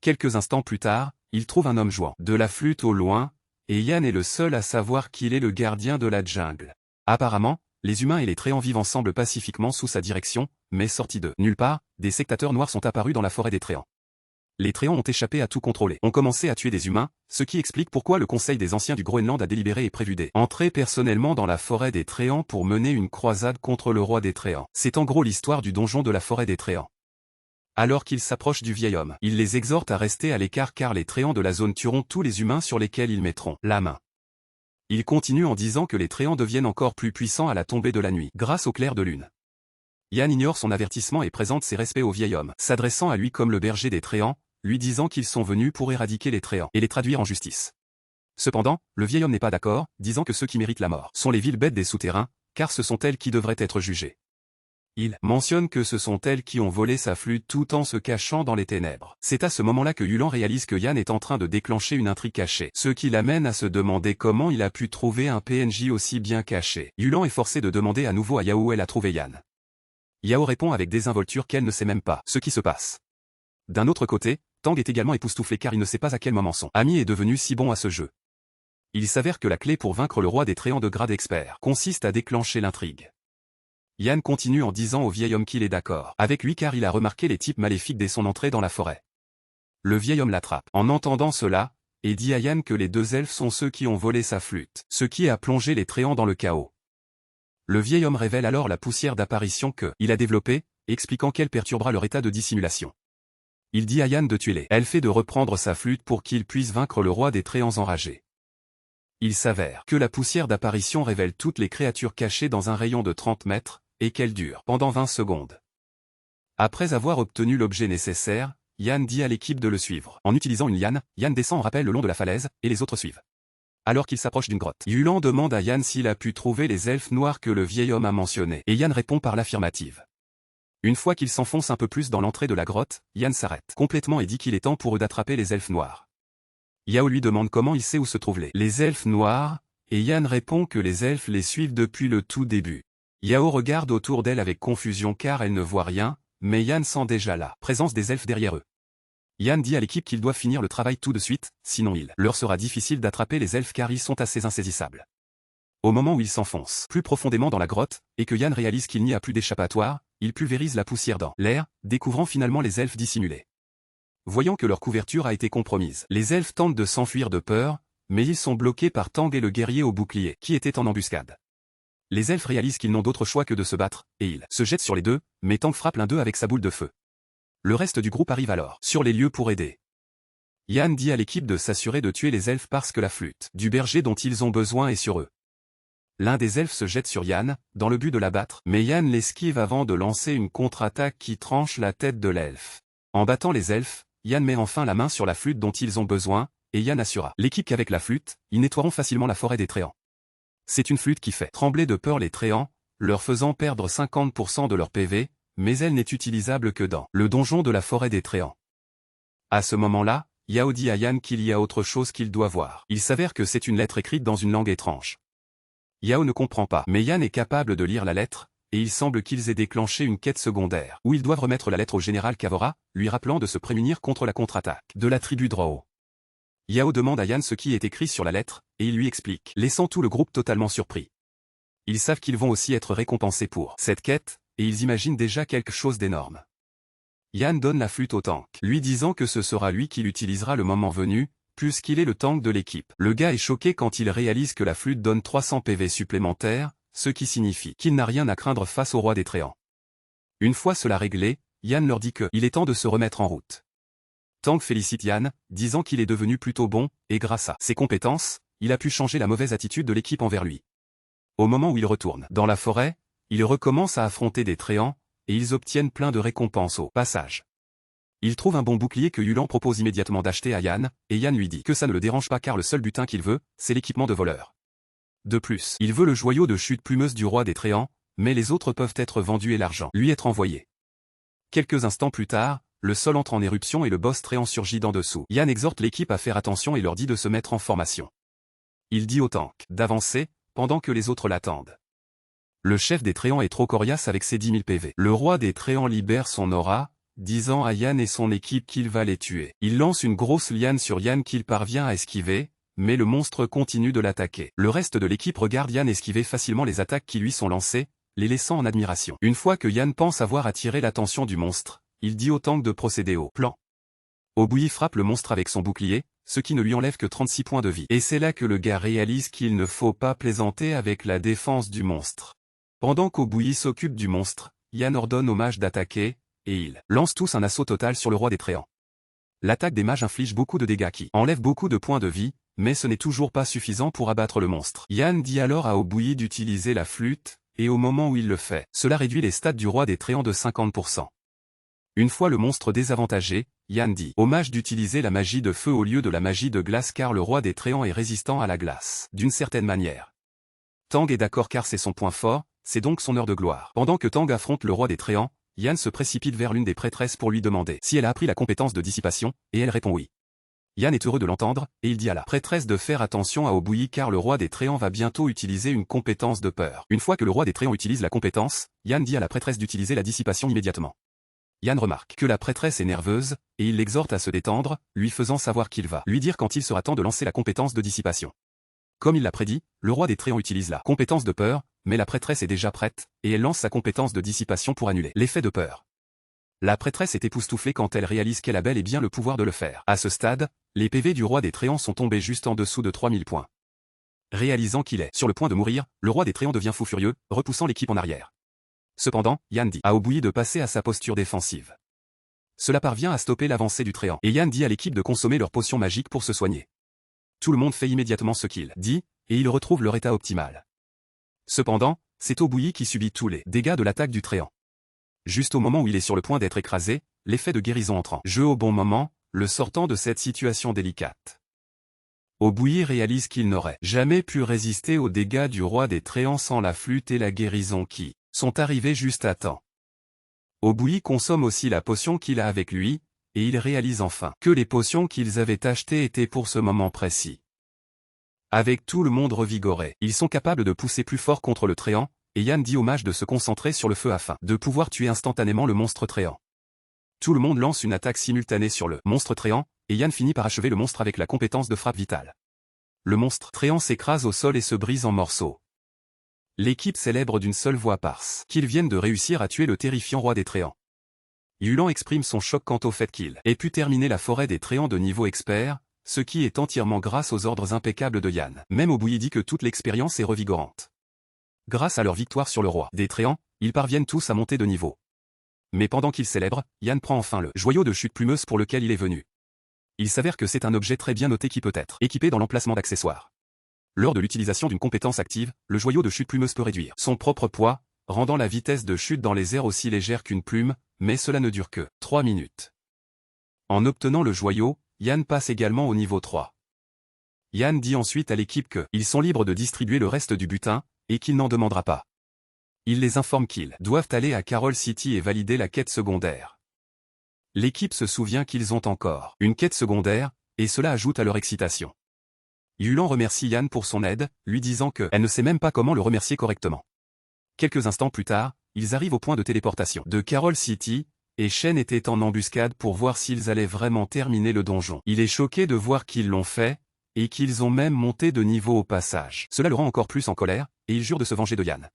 Quelques instants plus tard, ils trouvent un homme jouant de la flûte au loin, et Yann est le seul à savoir qu'il est le gardien de la jungle. Apparemment, les humains et les tréants vivent ensemble pacifiquement sous sa direction, mais sortis de nulle part, des sectateurs noirs sont apparus dans la forêt des tréants. Les tréants ont échappé à tout contrôler, ont commencé à tuer des humains, ce qui explique pourquoi le Conseil des Anciens du Groenland a délibéré et prévu d'entrer personnellement dans la forêt des tréants pour mener une croisade contre le roi des tréants. C'est en gros l'histoire du donjon de la forêt des tréants. Alors qu'ils s'approchent du vieil homme, il les exhorte à rester à l'écart car les tréants de la zone tueront tous les humains sur lesquels ils mettront la main. Il continue en disant que les tréants deviennent encore plus puissants à la tombée de la nuit, grâce au clair de lune. Yann ignore son avertissement et présente ses respects au vieil homme, s'adressant à lui comme le berger des tréants, lui disant qu'ils sont venus pour éradiquer les tréants et les traduire en justice. Cependant, le vieil homme n'est pas d'accord, disant que ceux qui méritent la mort sont les villes bêtes des souterrains, car ce sont elles qui devraient être jugées. Il mentionne que ce sont elles qui ont volé sa flûte tout en se cachant dans les ténèbres. C'est à ce moment-là que Yulan réalise que Yann est en train de déclencher une intrigue cachée, ce qui l'amène à se demander comment il a pu trouver un PNJ aussi bien caché. Yulan est forcé de demander à nouveau à Yao où elle a trouvé Yann. Yao répond avec désinvolture qu'elle ne sait même pas ce qui se passe. D'un autre côté, Tang est également époustouflé car il ne sait pas à quel moment son ami est devenu si bon à ce jeu. Il s'avère que la clé pour vaincre le roi des tréants de grade expert consiste à déclencher l'intrigue. Yann continue en disant au vieil homme qu'il est d'accord avec lui car il a remarqué les types maléfiques dès son entrée dans la forêt. Le vieil homme l'attrape en entendant cela, et dit à Yann que les 2 elfes sont ceux qui ont volé sa flûte, ce qui a plongé les tréants dans le chaos. Le vieil homme révèle alors la poussière d'apparition qu'il a développée, expliquant qu'elle perturbera leur état de dissimulation. Il dit à Yann de tuer les elfes et de reprendre sa flûte pour qu'il puisse vaincre le roi des tréants enragés. Il s'avère que la poussière d'apparition révèle toutes les créatures cachées dans un rayon de 30 mètres, et qu'elle dure pendant 20 secondes. Après avoir obtenu l'objet nécessaire, Yann dit à l'équipe de le suivre. En utilisant une liane, Yann descend en rappel le long de la falaise, et les autres suivent. Alors qu'il s'approche d'une grotte, Yulan demande à Yann s'il a pu trouver les elfes noirs que le vieil homme a mentionnés, et Yann répond par l'affirmative. Une fois qu'il s'enfonce un peu plus dans l'entrée de la grotte, Yann s'arrête complètement et dit qu'il est temps pour eux d'attraper les elfes noirs. Yao lui demande comment il sait où se trouvent les elfes noirs, et Yann répond que les elfes les suivent depuis le tout début. Yao regarde autour d'elle avec confusion car elle ne voit rien, mais Yann sent déjà la présence des elfes derrière eux. Yann dit à l'équipe qu'ils doivent finir le travail tout de suite, sinon il leur sera difficile d'attraper les elfes car ils sont assez insaisissables. Au moment où il s'enfonce plus profondément dans la grotte, et que Yann réalise qu'il n'y a plus d'échappatoire, il pulvérise la poussière dans l'air, découvrant finalement les elfes dissimulés. Voyant que leur couverture a été compromise, les elfes tentent de s'enfuir de peur, mais ils sont bloqués par Tang et le guerrier au bouclier, qui était en embuscade. Les elfes réalisent qu'ils n'ont d'autre choix que de se battre, et ils se jettent sur les deux, mais Tang frappe l'un d'eux avec sa boule de feu. Le reste du groupe arrive alors sur les lieux pour aider. Yann dit à l'équipe de s'assurer de tuer les elfes parce que la flûte du berger dont ils ont besoin est sur eux. L'un des elfes se jette sur Yann, dans le but de l'abattre, mais Yann l'esquive avant de lancer une contre-attaque qui tranche la tête de l'elfe. En battant les elfes, Yann met enfin la main sur la flûte dont ils ont besoin, et Yann assura l'équipe qu'avec la flûte, ils nettoieront facilement la forêt des tréants. C'est une flûte qui fait trembler de peur les tréants, leur faisant perdre 50% de leur PV, mais elle n'est utilisable que dans le donjon de la forêt des Tréants. À ce moment-là, Yao dit à Yan qu'il y a autre chose qu'il doit voir. Il s'avère que c'est une lettre écrite dans une langue étrange. Yao ne comprend pas, mais Yan est capable de lire la lettre, et il semble qu'ils aient déclenché une quête secondaire, où ils doivent remettre la lettre au général Kavora, lui rappelant de se prémunir contre la contre-attaque de la tribu Drow. Yao demande à Yan ce qui est écrit sur la lettre, et il lui explique, laissant tout le groupe totalement surpris. Ils savent qu'ils vont aussi être récompensés pour cette quête, et ils imaginent déjà quelque chose d'énorme. Yan donne la flûte au tank, lui disant que ce sera lui qui l'utilisera le moment venu, puisqu'il est le tank de l'équipe. Le gars est choqué quand il réalise que la flûte donne 300 PV supplémentaires, ce qui signifie qu'il n'a rien à craindre face au roi des Tréants. Une fois cela réglé, Yan leur dit que il est temps de se remettre en route. Tank félicite Yan, disant qu'il est devenu plutôt bon, et grâce à ses compétences, il a pu changer la mauvaise attitude de l'équipe envers lui. Au moment où il retourne dans la forêt, il recommence à affronter des Tréants, et ils obtiennent plein de récompenses au passage. Il trouve un bon bouclier que Yulan propose immédiatement d'acheter à Yan, et Yan lui dit que ça ne le dérange pas car le seul butin qu'il veut, c'est l'équipement de voleur. De plus, il veut le joyau de chute plumeuse du roi des Tréants, mais les autres peuvent être vendus et l'argent lui être envoyé. Quelques instants plus tard, le sol entre en éruption et le boss Tréant surgit d'en dessous. Yan exhorte l'équipe à faire attention et leur dit de se mettre en formation. Il dit au tank d'avancer, pendant que les autres l'attendent. Le chef des Tréants est trop coriace avec ses 10 000 PV. Le roi des Tréants libère son aura, disant à Yan et son équipe qu'il va les tuer. Il lance une grosse liane sur Yan qu'il parvient à esquiver, mais le monstre continue de l'attaquer. Le reste de l'équipe regarde Yan esquiver facilement les attaques qui lui sont lancées, les laissant en admiration. Une fois que Yan pense avoir attiré l'attention du monstre, il dit au tank de procéder au plan. Obouyi frappe le monstre avec son bouclier, ce qui ne lui enlève que 36 points de vie. Et c'est là que le gars réalise qu'il ne faut pas plaisanter avec la défense du monstre. Pendant qu'Obouyi s'occupe du monstre, Yan ordonne aux mages d'attaquer, et ils lancent tous un assaut total sur le roi des Tréants. L'attaque des mages inflige beaucoup de dégâts qui enlèvent beaucoup de points de vie, mais ce n'est toujours pas suffisant pour abattre le monstre. Yan dit alors à Obouyi d'utiliser la flûte, et au moment où il le fait, cela réduit les stats du roi des Tréants de 50%. Une fois le monstre désavantagé, Yan dit aux mages d'utiliser la magie de feu au lieu de la magie de glace car le roi des Tréants est résistant à la glace, d'une certaine manière. Tang est d'accord car c'est son point fort, c'est donc son heure de gloire. Pendant que Tang affronte le roi des Tréants, Yan se précipite vers l'une des prêtresses pour lui demander si elle a appris la compétence de dissipation, et elle répond oui. Yan est heureux de l'entendre, et il dit à la prêtresse de faire attention à Obouyi car le roi des Tréants va bientôt utiliser une compétence de peur. Une fois que le roi des Tréants utilise la compétence, Yan dit à la prêtresse d'utiliser la dissipation immédiatement. Yan remarque que la prêtresse est nerveuse, et il l'exhorte à se détendre, lui faisant savoir qu'il va lui dire quand il sera temps de lancer la compétence de dissipation. Comme il l'a prédit, le roi des Tréants utilise la compétence de peur, mais la prêtresse est déjà prête, et elle lance sa compétence de dissipation pour annuler l'effet de peur. La prêtresse est époustouflée quand elle réalise qu'elle a bel et bien le pouvoir de le faire. À ce stade, les PV du roi des Tréants sont tombés juste en dessous de 3000 points. Réalisant qu'il est sur le point de mourir, le roi des Tréants devient fou furieux, repoussant l'équipe en arrière. Cependant, Yan dit à Obouyi de passer à sa posture défensive. Cela parvient à stopper l'avancée du Tréant, et Yan dit à l'équipe de consommer leur potion magique pour se soigner. Tout le monde fait immédiatement ce qu'il dit, et ils retrouvent leur état optimal. Cependant, c'est Obouyi qui subit tous les dégâts de l'attaque du Tréant. Juste au moment où il est sur le point d'être écrasé, l'effet de guérison entre en jeu au bon moment, le sortant de cette situation délicate. Obouyi réalise qu'il n'aurait jamais pu résister aux dégâts du roi des Tréants sans la flûte et la guérison qui sont arrivés juste à temps. Obouyi consomme aussi la potion qu'il a avec lui, et il réalise enfin que les potions qu'ils avaient achetées étaient pour ce moment précis. Avec tout le monde revigoré, ils sont capables de pousser plus fort contre le Tréant, et Yan dit aux mages de se concentrer sur le feu afin de pouvoir tuer instantanément le monstre Tréant. Tout le monde lance une attaque simultanée sur le monstre Tréant, et Yan finit par achever le monstre avec la compétence de frappe vitale. Le monstre Tréant s'écrase au sol et se brise en morceaux. L'équipe célèbre d'une seule voix parce qu'ils viennent de réussir à tuer le terrifiant roi des Tréants. Yulan exprime son choc quant au fait qu'il ait pu terminer la forêt des Tréants de niveau expert, ce qui est entièrement grâce aux ordres impeccables de Yan. Même Obouyi dit que toute l'expérience est revigorante. Grâce à leur victoire sur le roi des Tréants, ils parviennent tous à monter de niveau. Mais pendant qu'ils célèbrent, Yan prend enfin le joyau de chute plumeuse pour lequel il est venu. Il s'avère que c'est un objet très bien noté qui peut être équipé dans l'emplacement d'accessoires. Lors de l'utilisation d'une compétence active, le joyau de chute plumeuse peut réduire son propre poids, rendant la vitesse de chute dans les airs aussi légère qu'une plume, mais cela ne dure que 3 minutes. En obtenant le joyau, Yan passe également au niveau 3. Yan dit ensuite à l'équipe qu'ils sont libres de distribuer le reste du butin, et qu'il n'en demandera pas. Il les informe qu'ils doivent aller à Carol City et valider la quête secondaire. L'équipe se souvient qu'ils ont encore une quête secondaire, et cela ajoute à leur excitation. Yulan remercie Yan pour son aide, lui disant qu'elle ne sait même pas comment le remercier correctement. Quelques instants plus tard, ils arrivent au point de téléportation de Carol City, et Shen était en embuscade pour voir s'ils allaient vraiment terminer le donjon. Il est choqué de voir qu'ils l'ont fait, et qu'ils ont même monté de niveau au passage. Cela le rend encore plus en colère, et il jure de se venger de Yan.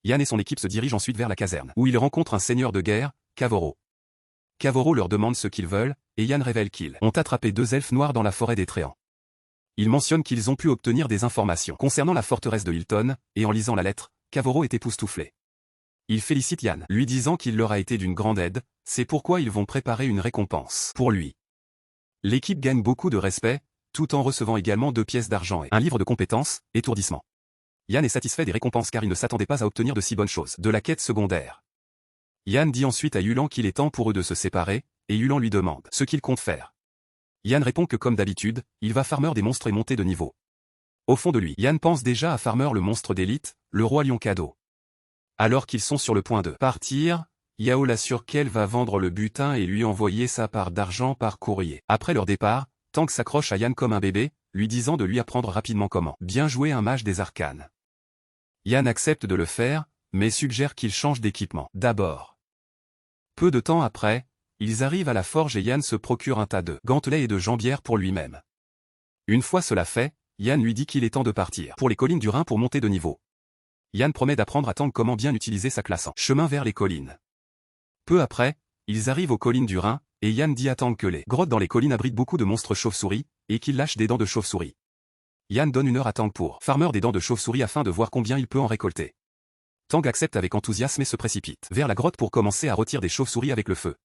Yan et son équipe se dirigent ensuite vers la caserne, où ils rencontrent un seigneur de guerre, Kavoro. Kavoro leur demande ce qu'ils veulent, et Yan révèle qu'ils ont attrapé 2 elfes noirs dans la forêt des Tréants. Il mentionne qu'ils ont pu obtenir des informations concernant la forteresse de Hilton, et en lisant la lettre, Kavoro est époustouflé. Il félicite Yan, lui disant qu'il leur a été d'une grande aide, c'est pourquoi ils vont préparer une récompense pour lui. L'équipe gagne beaucoup de respect, tout en recevant également 2 pièces d'argent et un livre de compétences, étourdissement. Yan est satisfait des récompenses car il ne s'attendait pas à obtenir de si bonnes choses de la quête secondaire. Yan dit ensuite à Yulan qu'il est temps pour eux de se séparer, et Yulan lui demande ce qu'il compte faire. Yan répond que comme d'habitude, il va farmer des monstres et monter de niveau. Au fond de lui, Yan pense déjà à farmer le monstre d'élite, le roi lion cadeau. Alors qu'ils sont sur le point de partir, Yao l'assure qu'elle va vendre le butin et lui envoyer sa part d'argent par courrier. Après leur départ, Tang s'accroche à Yan comme un bébé, lui disant de lui apprendre rapidement comment bien jouer un mage des arcanes. Yan accepte de le faire, mais suggère qu'il change d'équipement d'abord. Peu de temps après, ils arrivent à la forge et Yan se procure un tas de gantelets et de jambières pour lui-même. Une fois cela fait, Yan lui dit qu'il est temps de partir pour les collines du Rhin pour monter de niveau. Yan promet d'apprendre à Tang comment bien utiliser sa classe en chemin vers les collines. Peu après, ils arrivent aux collines du Rhin, et Yan dit à Tang que les grottes dans les collines abritent beaucoup de monstres chauves-souris, et qu'ils lâchent des dents de chauve-souris. Yan donne 1 heure à Tang pour farmer des dents de chauve-souris afin de voir combien il peut en récolter. Tang accepte avec enthousiasme et se précipite vers la grotte pour commencer à rôtir des chauves-souris avec le feu.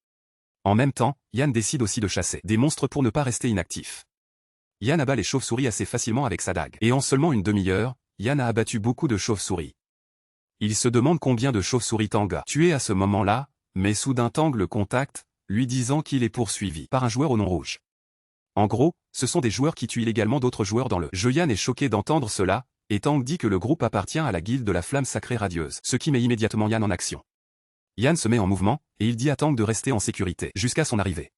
En même temps, Yan décide aussi de chasser des monstres pour ne pas rester inactif. Yan abat les chauves-souris assez facilement avec sa dague, et en seulement une demi-heure, Yan a abattu beaucoup de chauves-souris. Il se demande combien de chauves-souris Tang a tué à ce moment-là, mais soudain Tang le contacte, lui disant qu'il est poursuivi par un joueur au nom rouge. En gros, ce sont des joueurs qui tuent illégalement d'autres joueurs dans le jeu. Yan est choqué d'entendre cela, et Tang dit que le groupe appartient à la guilde de la flamme sacrée radieuse, ce qui met immédiatement Yan en action. Yan se met en mouvement, et il dit à Tang de rester en sécurité jusqu'à son arrivée.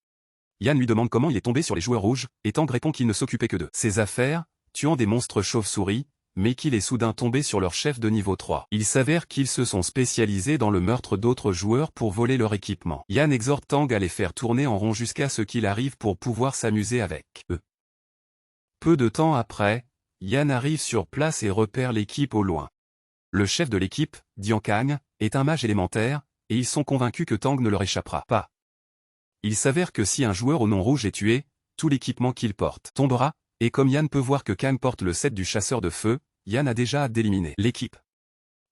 Yan lui demande comment il est tombé sur les joueurs rouges, et Tang répond qu'il ne s'occupait que de ses affaires, tuant des monstres chauves-souris, mais qu'il est soudain tombé sur leur chef de niveau 3. Il s'avère qu'ils se sont spécialisés dans le meurtre d'autres joueurs pour voler leur équipement. Yan exhorte Tang à les faire tourner en rond jusqu'à ce qu'il arrive pour pouvoir s'amuser avec eux. Peu de temps après, Yan arrive sur place et repère l'équipe au loin. Le chef de l'équipe, Dian Kang, est un mage élémentaire, et ils sont convaincus que Tang ne leur échappera pas. Il s'avère que si un joueur au nom rouge est tué, tout l'équipement qu'il porte tombera, et comme Yan peut voir que Kang porte le set du chasseur de feu, Yan a déjà hâte d'éliminer l'équipe.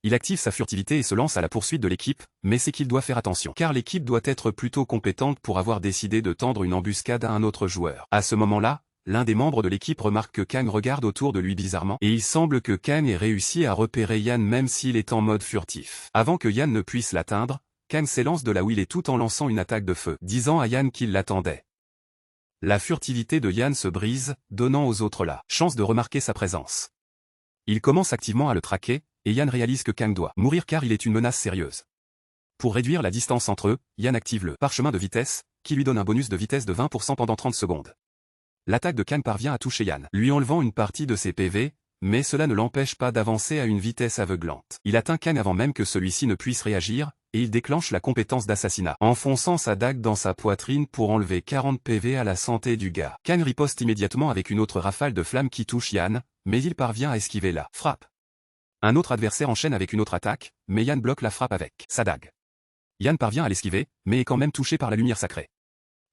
Il active sa furtivité et se lance à la poursuite de l'équipe, mais c'est qu'il doit faire attention, car l'équipe doit être plutôt compétente pour avoir décidé de tendre une embuscade à un autre joueur. À ce moment-là, l'un des membres de l'équipe remarque que Kang regarde autour de lui bizarrement, et il semble que Kang ait réussi à repérer Yan même s'il est en mode furtif. Avant que Yan ne puisse l'atteindre, Kang s'élance de là où il est tout en lançant une attaque de feu, disant à Yan qu'il l'attendait. La furtivité de Yan se brise, donnant aux autres la chance de remarquer sa présence. Il commence activement à le traquer, et Yan réalise que Kang doit mourir car il est une menace sérieuse. Pour réduire la distance entre eux, Yan active le parchemin de vitesse, qui lui donne un bonus de vitesse de 20% pendant 30 secondes. L'attaque de Kang parvient à toucher Yan, lui enlevant une partie de ses PV, mais cela ne l'empêche pas d'avancer à une vitesse aveuglante. Il atteint Kang avant même que celui-ci ne puisse réagir, et il déclenche la compétence d'assassinat, enfonçant sa dague dans sa poitrine pour enlever 40 PV à la santé du gars. Kang riposte immédiatement avec une autre rafale de flammes qui touche Yan, mais il parvient à esquiver la frappe. Un autre adversaire enchaîne avec une autre attaque, mais Yan bloque la frappe avec sa dague. Yan parvient à l'esquiver, mais est quand même touché par la lumière sacrée.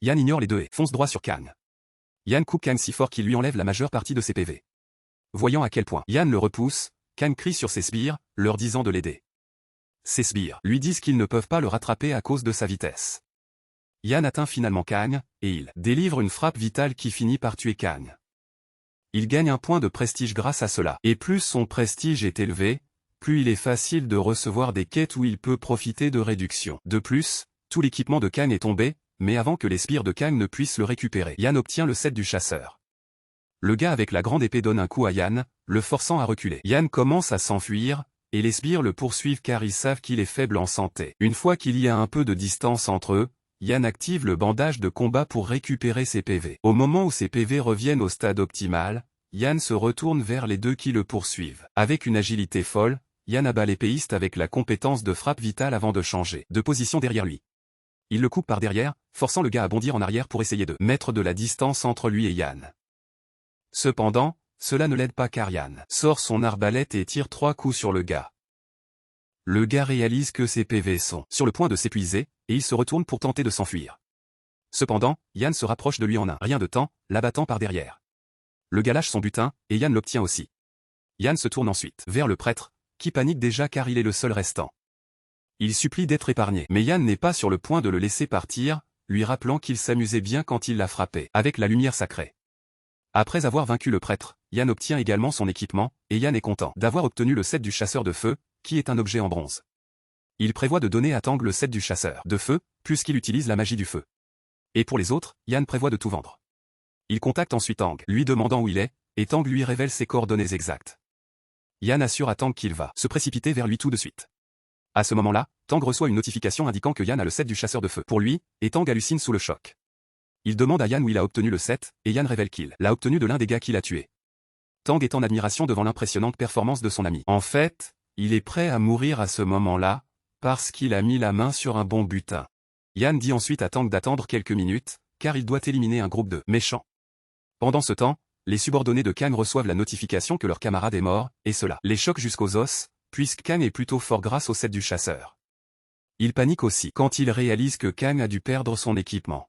Yan ignore les deux et fonce droit sur Kang. Yan coupe Kang si fort qu'il lui enlève la majeure partie de ses PV. Voyant à quel point Yan le repousse, Kang crie sur ses sbires, leur disant de l'aider. Ses sbires lui disent qu'ils ne peuvent pas le rattraper à cause de sa vitesse. Yan atteint finalement Kang, et il délivre une frappe vitale qui finit par tuer Kang. Il gagne un point de prestige grâce à cela, et plus son prestige est élevé, plus il est facile de recevoir des quêtes où il peut profiter de réductions. De plus, tout l'équipement de Kang est tombé, mais avant que les sbires de Kang ne puissent le récupérer, Yan obtient le set du chasseur. Le gars avec la grande épée donne un coup à Yan, le forçant à reculer. Yan commence à s'enfuir, et les sbires le poursuivent car ils savent qu'il est faible en santé. Une fois qu'il y a un peu de distance entre eux, Yan active le bandage de combat pour récupérer ses PV. Au moment où ses PV reviennent au stade optimal, Yan se retourne vers les deux qui le poursuivent. Avec une agilité folle, Yan abat l'épéiste avec la compétence de frappe vitale avant de changer de position derrière lui. Il le coupe par derrière, forçant le gars à bondir en arrière pour essayer de mettre de la distance entre lui et Yan. Cependant, cela ne l'aide pas car Yan sort son arbalète et tire 3 coups sur le gars. Le gars réalise que ses PV sont sur le point de s'épuiser, et il se retourne pour tenter de s'enfuir. Cependant, Yan se rapproche de lui en un rien de temps, l'abattant par derrière. Le gars lâche son butin, et Yan l'obtient aussi. Yan se tourne ensuite vers le prêtre, qui panique déjà car il est le seul restant. Il supplie d'être épargné, mais Yan n'est pas sur le point de le laisser partir, lui rappelant qu'il s'amusait bien quand il l'a frappé avec la lumière sacrée. Après avoir vaincu le prêtre, Yan obtient également son équipement, et Yan est content d'avoir obtenu le set du chasseur de feu, qui est un objet en bronze. Il prévoit de donner à Tang le set du chasseur de feu, puisqu'il utilise la magie du feu. Et pour les autres, Yan prévoit de tout vendre. Il contacte ensuite Tang, lui demandant où il est, et Tang lui révèle ses coordonnées exactes. Yan assure à Tang qu'il va se précipiter vers lui tout de suite. À ce moment-là, Tang reçoit une notification indiquant que Yan a le set du chasseur de feu pour lui, et Tang hallucine sous le choc. Il demande à Yan où il a obtenu le set, et Yan révèle qu'il l'a obtenu de l'un des gars qui l'a tué. Tang est en admiration devant l'impressionnante performance de son ami. En fait, il est prêt à mourir à ce moment-là, parce qu'il a mis la main sur un bon butin. Yan dit ensuite à Tang d'attendre quelques minutes, car il doit éliminer un groupe de méchants. Pendant ce temps, les subordonnés de Kang reçoivent la notification que leur camarade est mort, et cela les choque jusqu'aux os, puisque Kang est plutôt fort grâce au set du chasseur. Il panique aussi quand il réalise que Kang a dû perdre son équipement.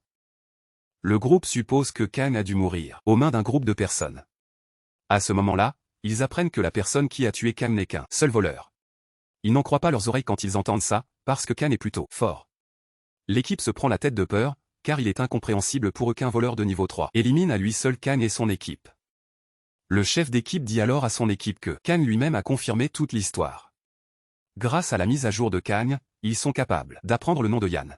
Le groupe suppose que Kang a dû mourir aux mains d'un groupe de personnes. À ce moment-là, ils apprennent que la personne qui a tué Kang n'est qu'un seul voleur. Ils n'en croient pas leurs oreilles quand ils entendent ça, parce que Kang est plutôt fort. L'équipe se prend la tête de peur, car il est incompréhensible pour eux qu'un voleur de niveau 3 élimine à lui seul Kang et son équipe. Le chef d'équipe dit alors à son équipe que Kang lui-même a confirmé toute l'histoire. Grâce à la mise à jour de Kang, ils sont capables d'apprendre le nom de Yan.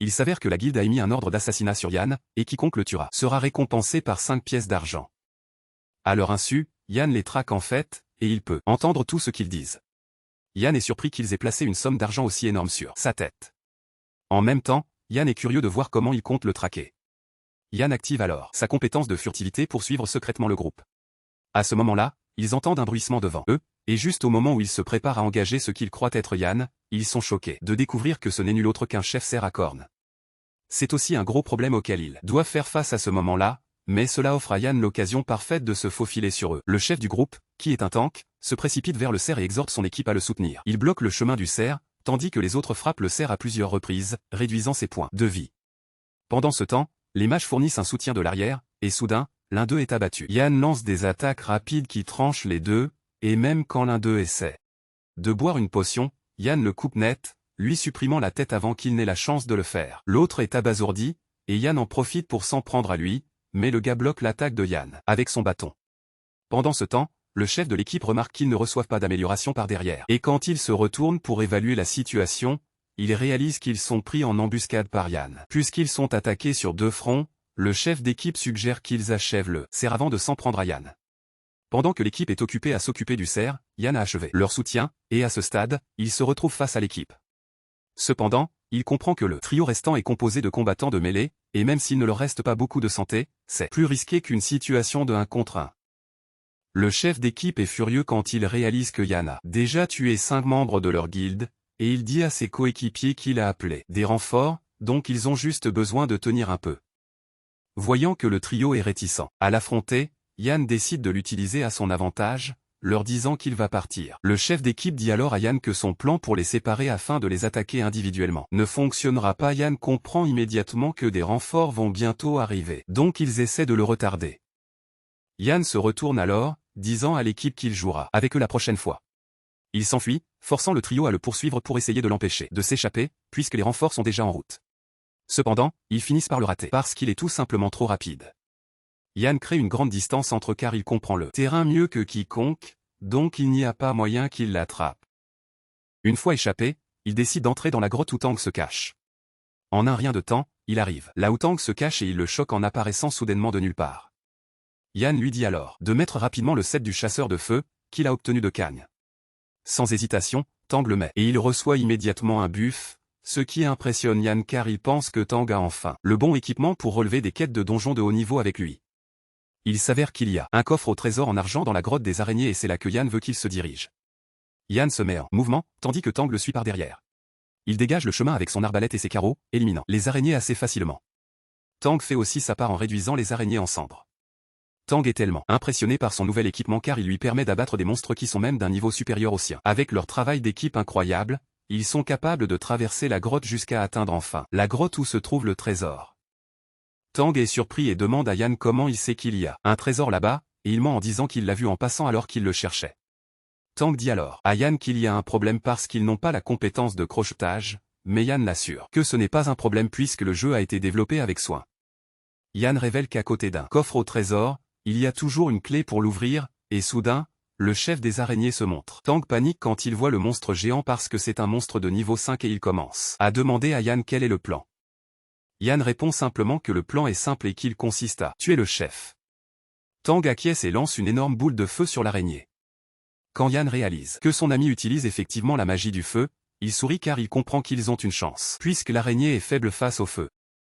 Il s'avère que la guilde a émis un ordre d'assassinat sur Yan, et quiconque le tuera sera récompensé par 5 pièces d'argent. À leur insu, Yan les traque en fait, et il peut entendre tout ce qu'ils disent. Yan est surpris qu'ils aient placé une somme d'argent aussi énorme sur sa tête. En même temps, Yan est curieux de voir comment ils comptent le traquer. Yan active alors sa compétence de furtivité pour suivre secrètement le groupe. À ce moment-là, ils entendent un bruissement devant eux, et juste au moment où ils se préparent à engager ce qu'ils croient être Yan, ils sont choqués de découvrir que ce n'est nul autre qu'un chef cerf à cornes. C'est aussi un gros problème auquel ils doivent faire face à ce moment-là, mais cela offre à Yan l'occasion parfaite de se faufiler sur eux. Le chef du groupe, qui est un tank, se précipite vers le cerf et exhorte son équipe à le soutenir. Il bloque le chemin du cerf, tandis que les autres frappent le cerf à plusieurs reprises, réduisant ses points de vie. Pendant ce temps, les mages fournissent un soutien de l'arrière, et soudain, l'un d'eux est abattu. Yan lance des attaques rapides qui tranchent les deux, et même quand l'un d'eux essaie de boire une potion, Yan le coupe net, lui supprimant la tête avant qu'il n'ait la chance de le faire. L'autre est abasourdi, et Yan en profite pour s'en prendre à lui, mais le gars bloque l'attaque de Yan avec son bâton. Pendant ce temps, le chef de l'équipe remarque qu'ils ne reçoivent pas d'amélioration par derrière. Et quand il se retourne pour évaluer la situation, il réalise qu'ils sont pris en embuscade par Yan. Puisqu'ils sont attaqués sur 2 fronts, le chef d'équipe suggère qu'ils achèvent le cerf avant de s'en prendre à Yan. Pendant que l'équipe est occupée à s'occuper du cerf, Yan a achevé leur soutien, et à ce stade, il se retrouve face à l'équipe. Cependant, il comprend que le trio restant est composé de combattants de mêlée, et même s'il ne leur reste pas beaucoup de santé, c'est plus risqué qu'une situation de 1 contre 1. Le chef d'équipe est furieux quand il réalise que Yan a déjà tué 5 membres de leur guilde, et il dit à ses coéquipiers qu'il a appelé des renforts, donc ils ont juste besoin de tenir un peu. Voyant que le trio est réticent à l'affronter, Yan décide de l'utiliser à son avantage, leur disant qu'il va partir. Le chef d'équipe dit alors à Yan que son plan pour les séparer afin de les attaquer individuellement ne fonctionnera pas. Yan comprend immédiatement que des renforts vont bientôt arriver, donc ils essaient de le retarder. Yan se retourne alors, disant à l'équipe qu'il jouera avec eux la prochaine fois. Il s'enfuit, forçant le trio à le poursuivre pour essayer de l'empêcher de s'échapper, puisque les renforts sont déjà en route. Cependant, ils finissent par le rater parce qu'il est tout simplement trop rapide. Yan crée une grande distance entre car il comprend le terrain mieux que quiconque, donc il n'y a pas moyen qu'il l'attrape. Une fois échappé, il décide d'entrer dans la grotte où Tang se cache. En un rien de temps, il arrive là où Tang se cache et il le choque en apparaissant soudainement de nulle part. Yan lui dit alors de mettre rapidement le set du chasseur de feu, qu'il a obtenu de Kang. Sans hésitation, Tang le met, et il reçoit immédiatement un buff, ce qui impressionne Yan car il pense que Tang a enfin le bon équipement pour relever des quêtes de donjons de haut niveau avec lui. Il s'avère qu'il y a un coffre au trésor en argent dans la grotte des araignées et c'est là que Yan veut qu'il se dirige. Yan se met en mouvement, tandis que Tang le suit par derrière. Il dégage le chemin avec son arbalète et ses carreaux, éliminant les araignées assez facilement. Tang fait aussi sa part en réduisant les araignées en cendres. Tang est tellement impressionné par son nouvel équipement car il lui permet d'abattre des monstres qui sont même d'un niveau supérieur au sien. Avec leur travail d'équipe incroyable, ils sont capables de traverser la grotte jusqu'à atteindre enfin la grotte où se trouve le trésor. Tang est surpris et demande à Yan comment il sait qu'il y a un trésor là-bas, et il ment en disant qu'il l'a vu en passant alors qu'il le cherchait. Tang dit alors à Yan qu'il y a un problème parce qu'ils n'ont pas la compétence de crochetage, mais Yan l'assure que ce n'est pas un problème puisque le jeu a été développé avec soin. Yan révèle qu'à côté d'un coffre au trésor, il y a toujours une clé pour l'ouvrir, et soudain, le chef des araignées se montre. Tang panique quand il voit le monstre géant parce que c'est un monstre de niveau 5 et il commence à demander à Yan quel est le plan. Yan répond simplement que le plan est simple et qu'il consiste à tuer le chef. Tang acquiesce et lance une énorme boule de feu sur l'araignée. Quand Yan réalise que son ami utilise effectivement la magie du feu, il sourit car il comprend qu'ils ont une chance, puisque l'araignée est faible face au feu.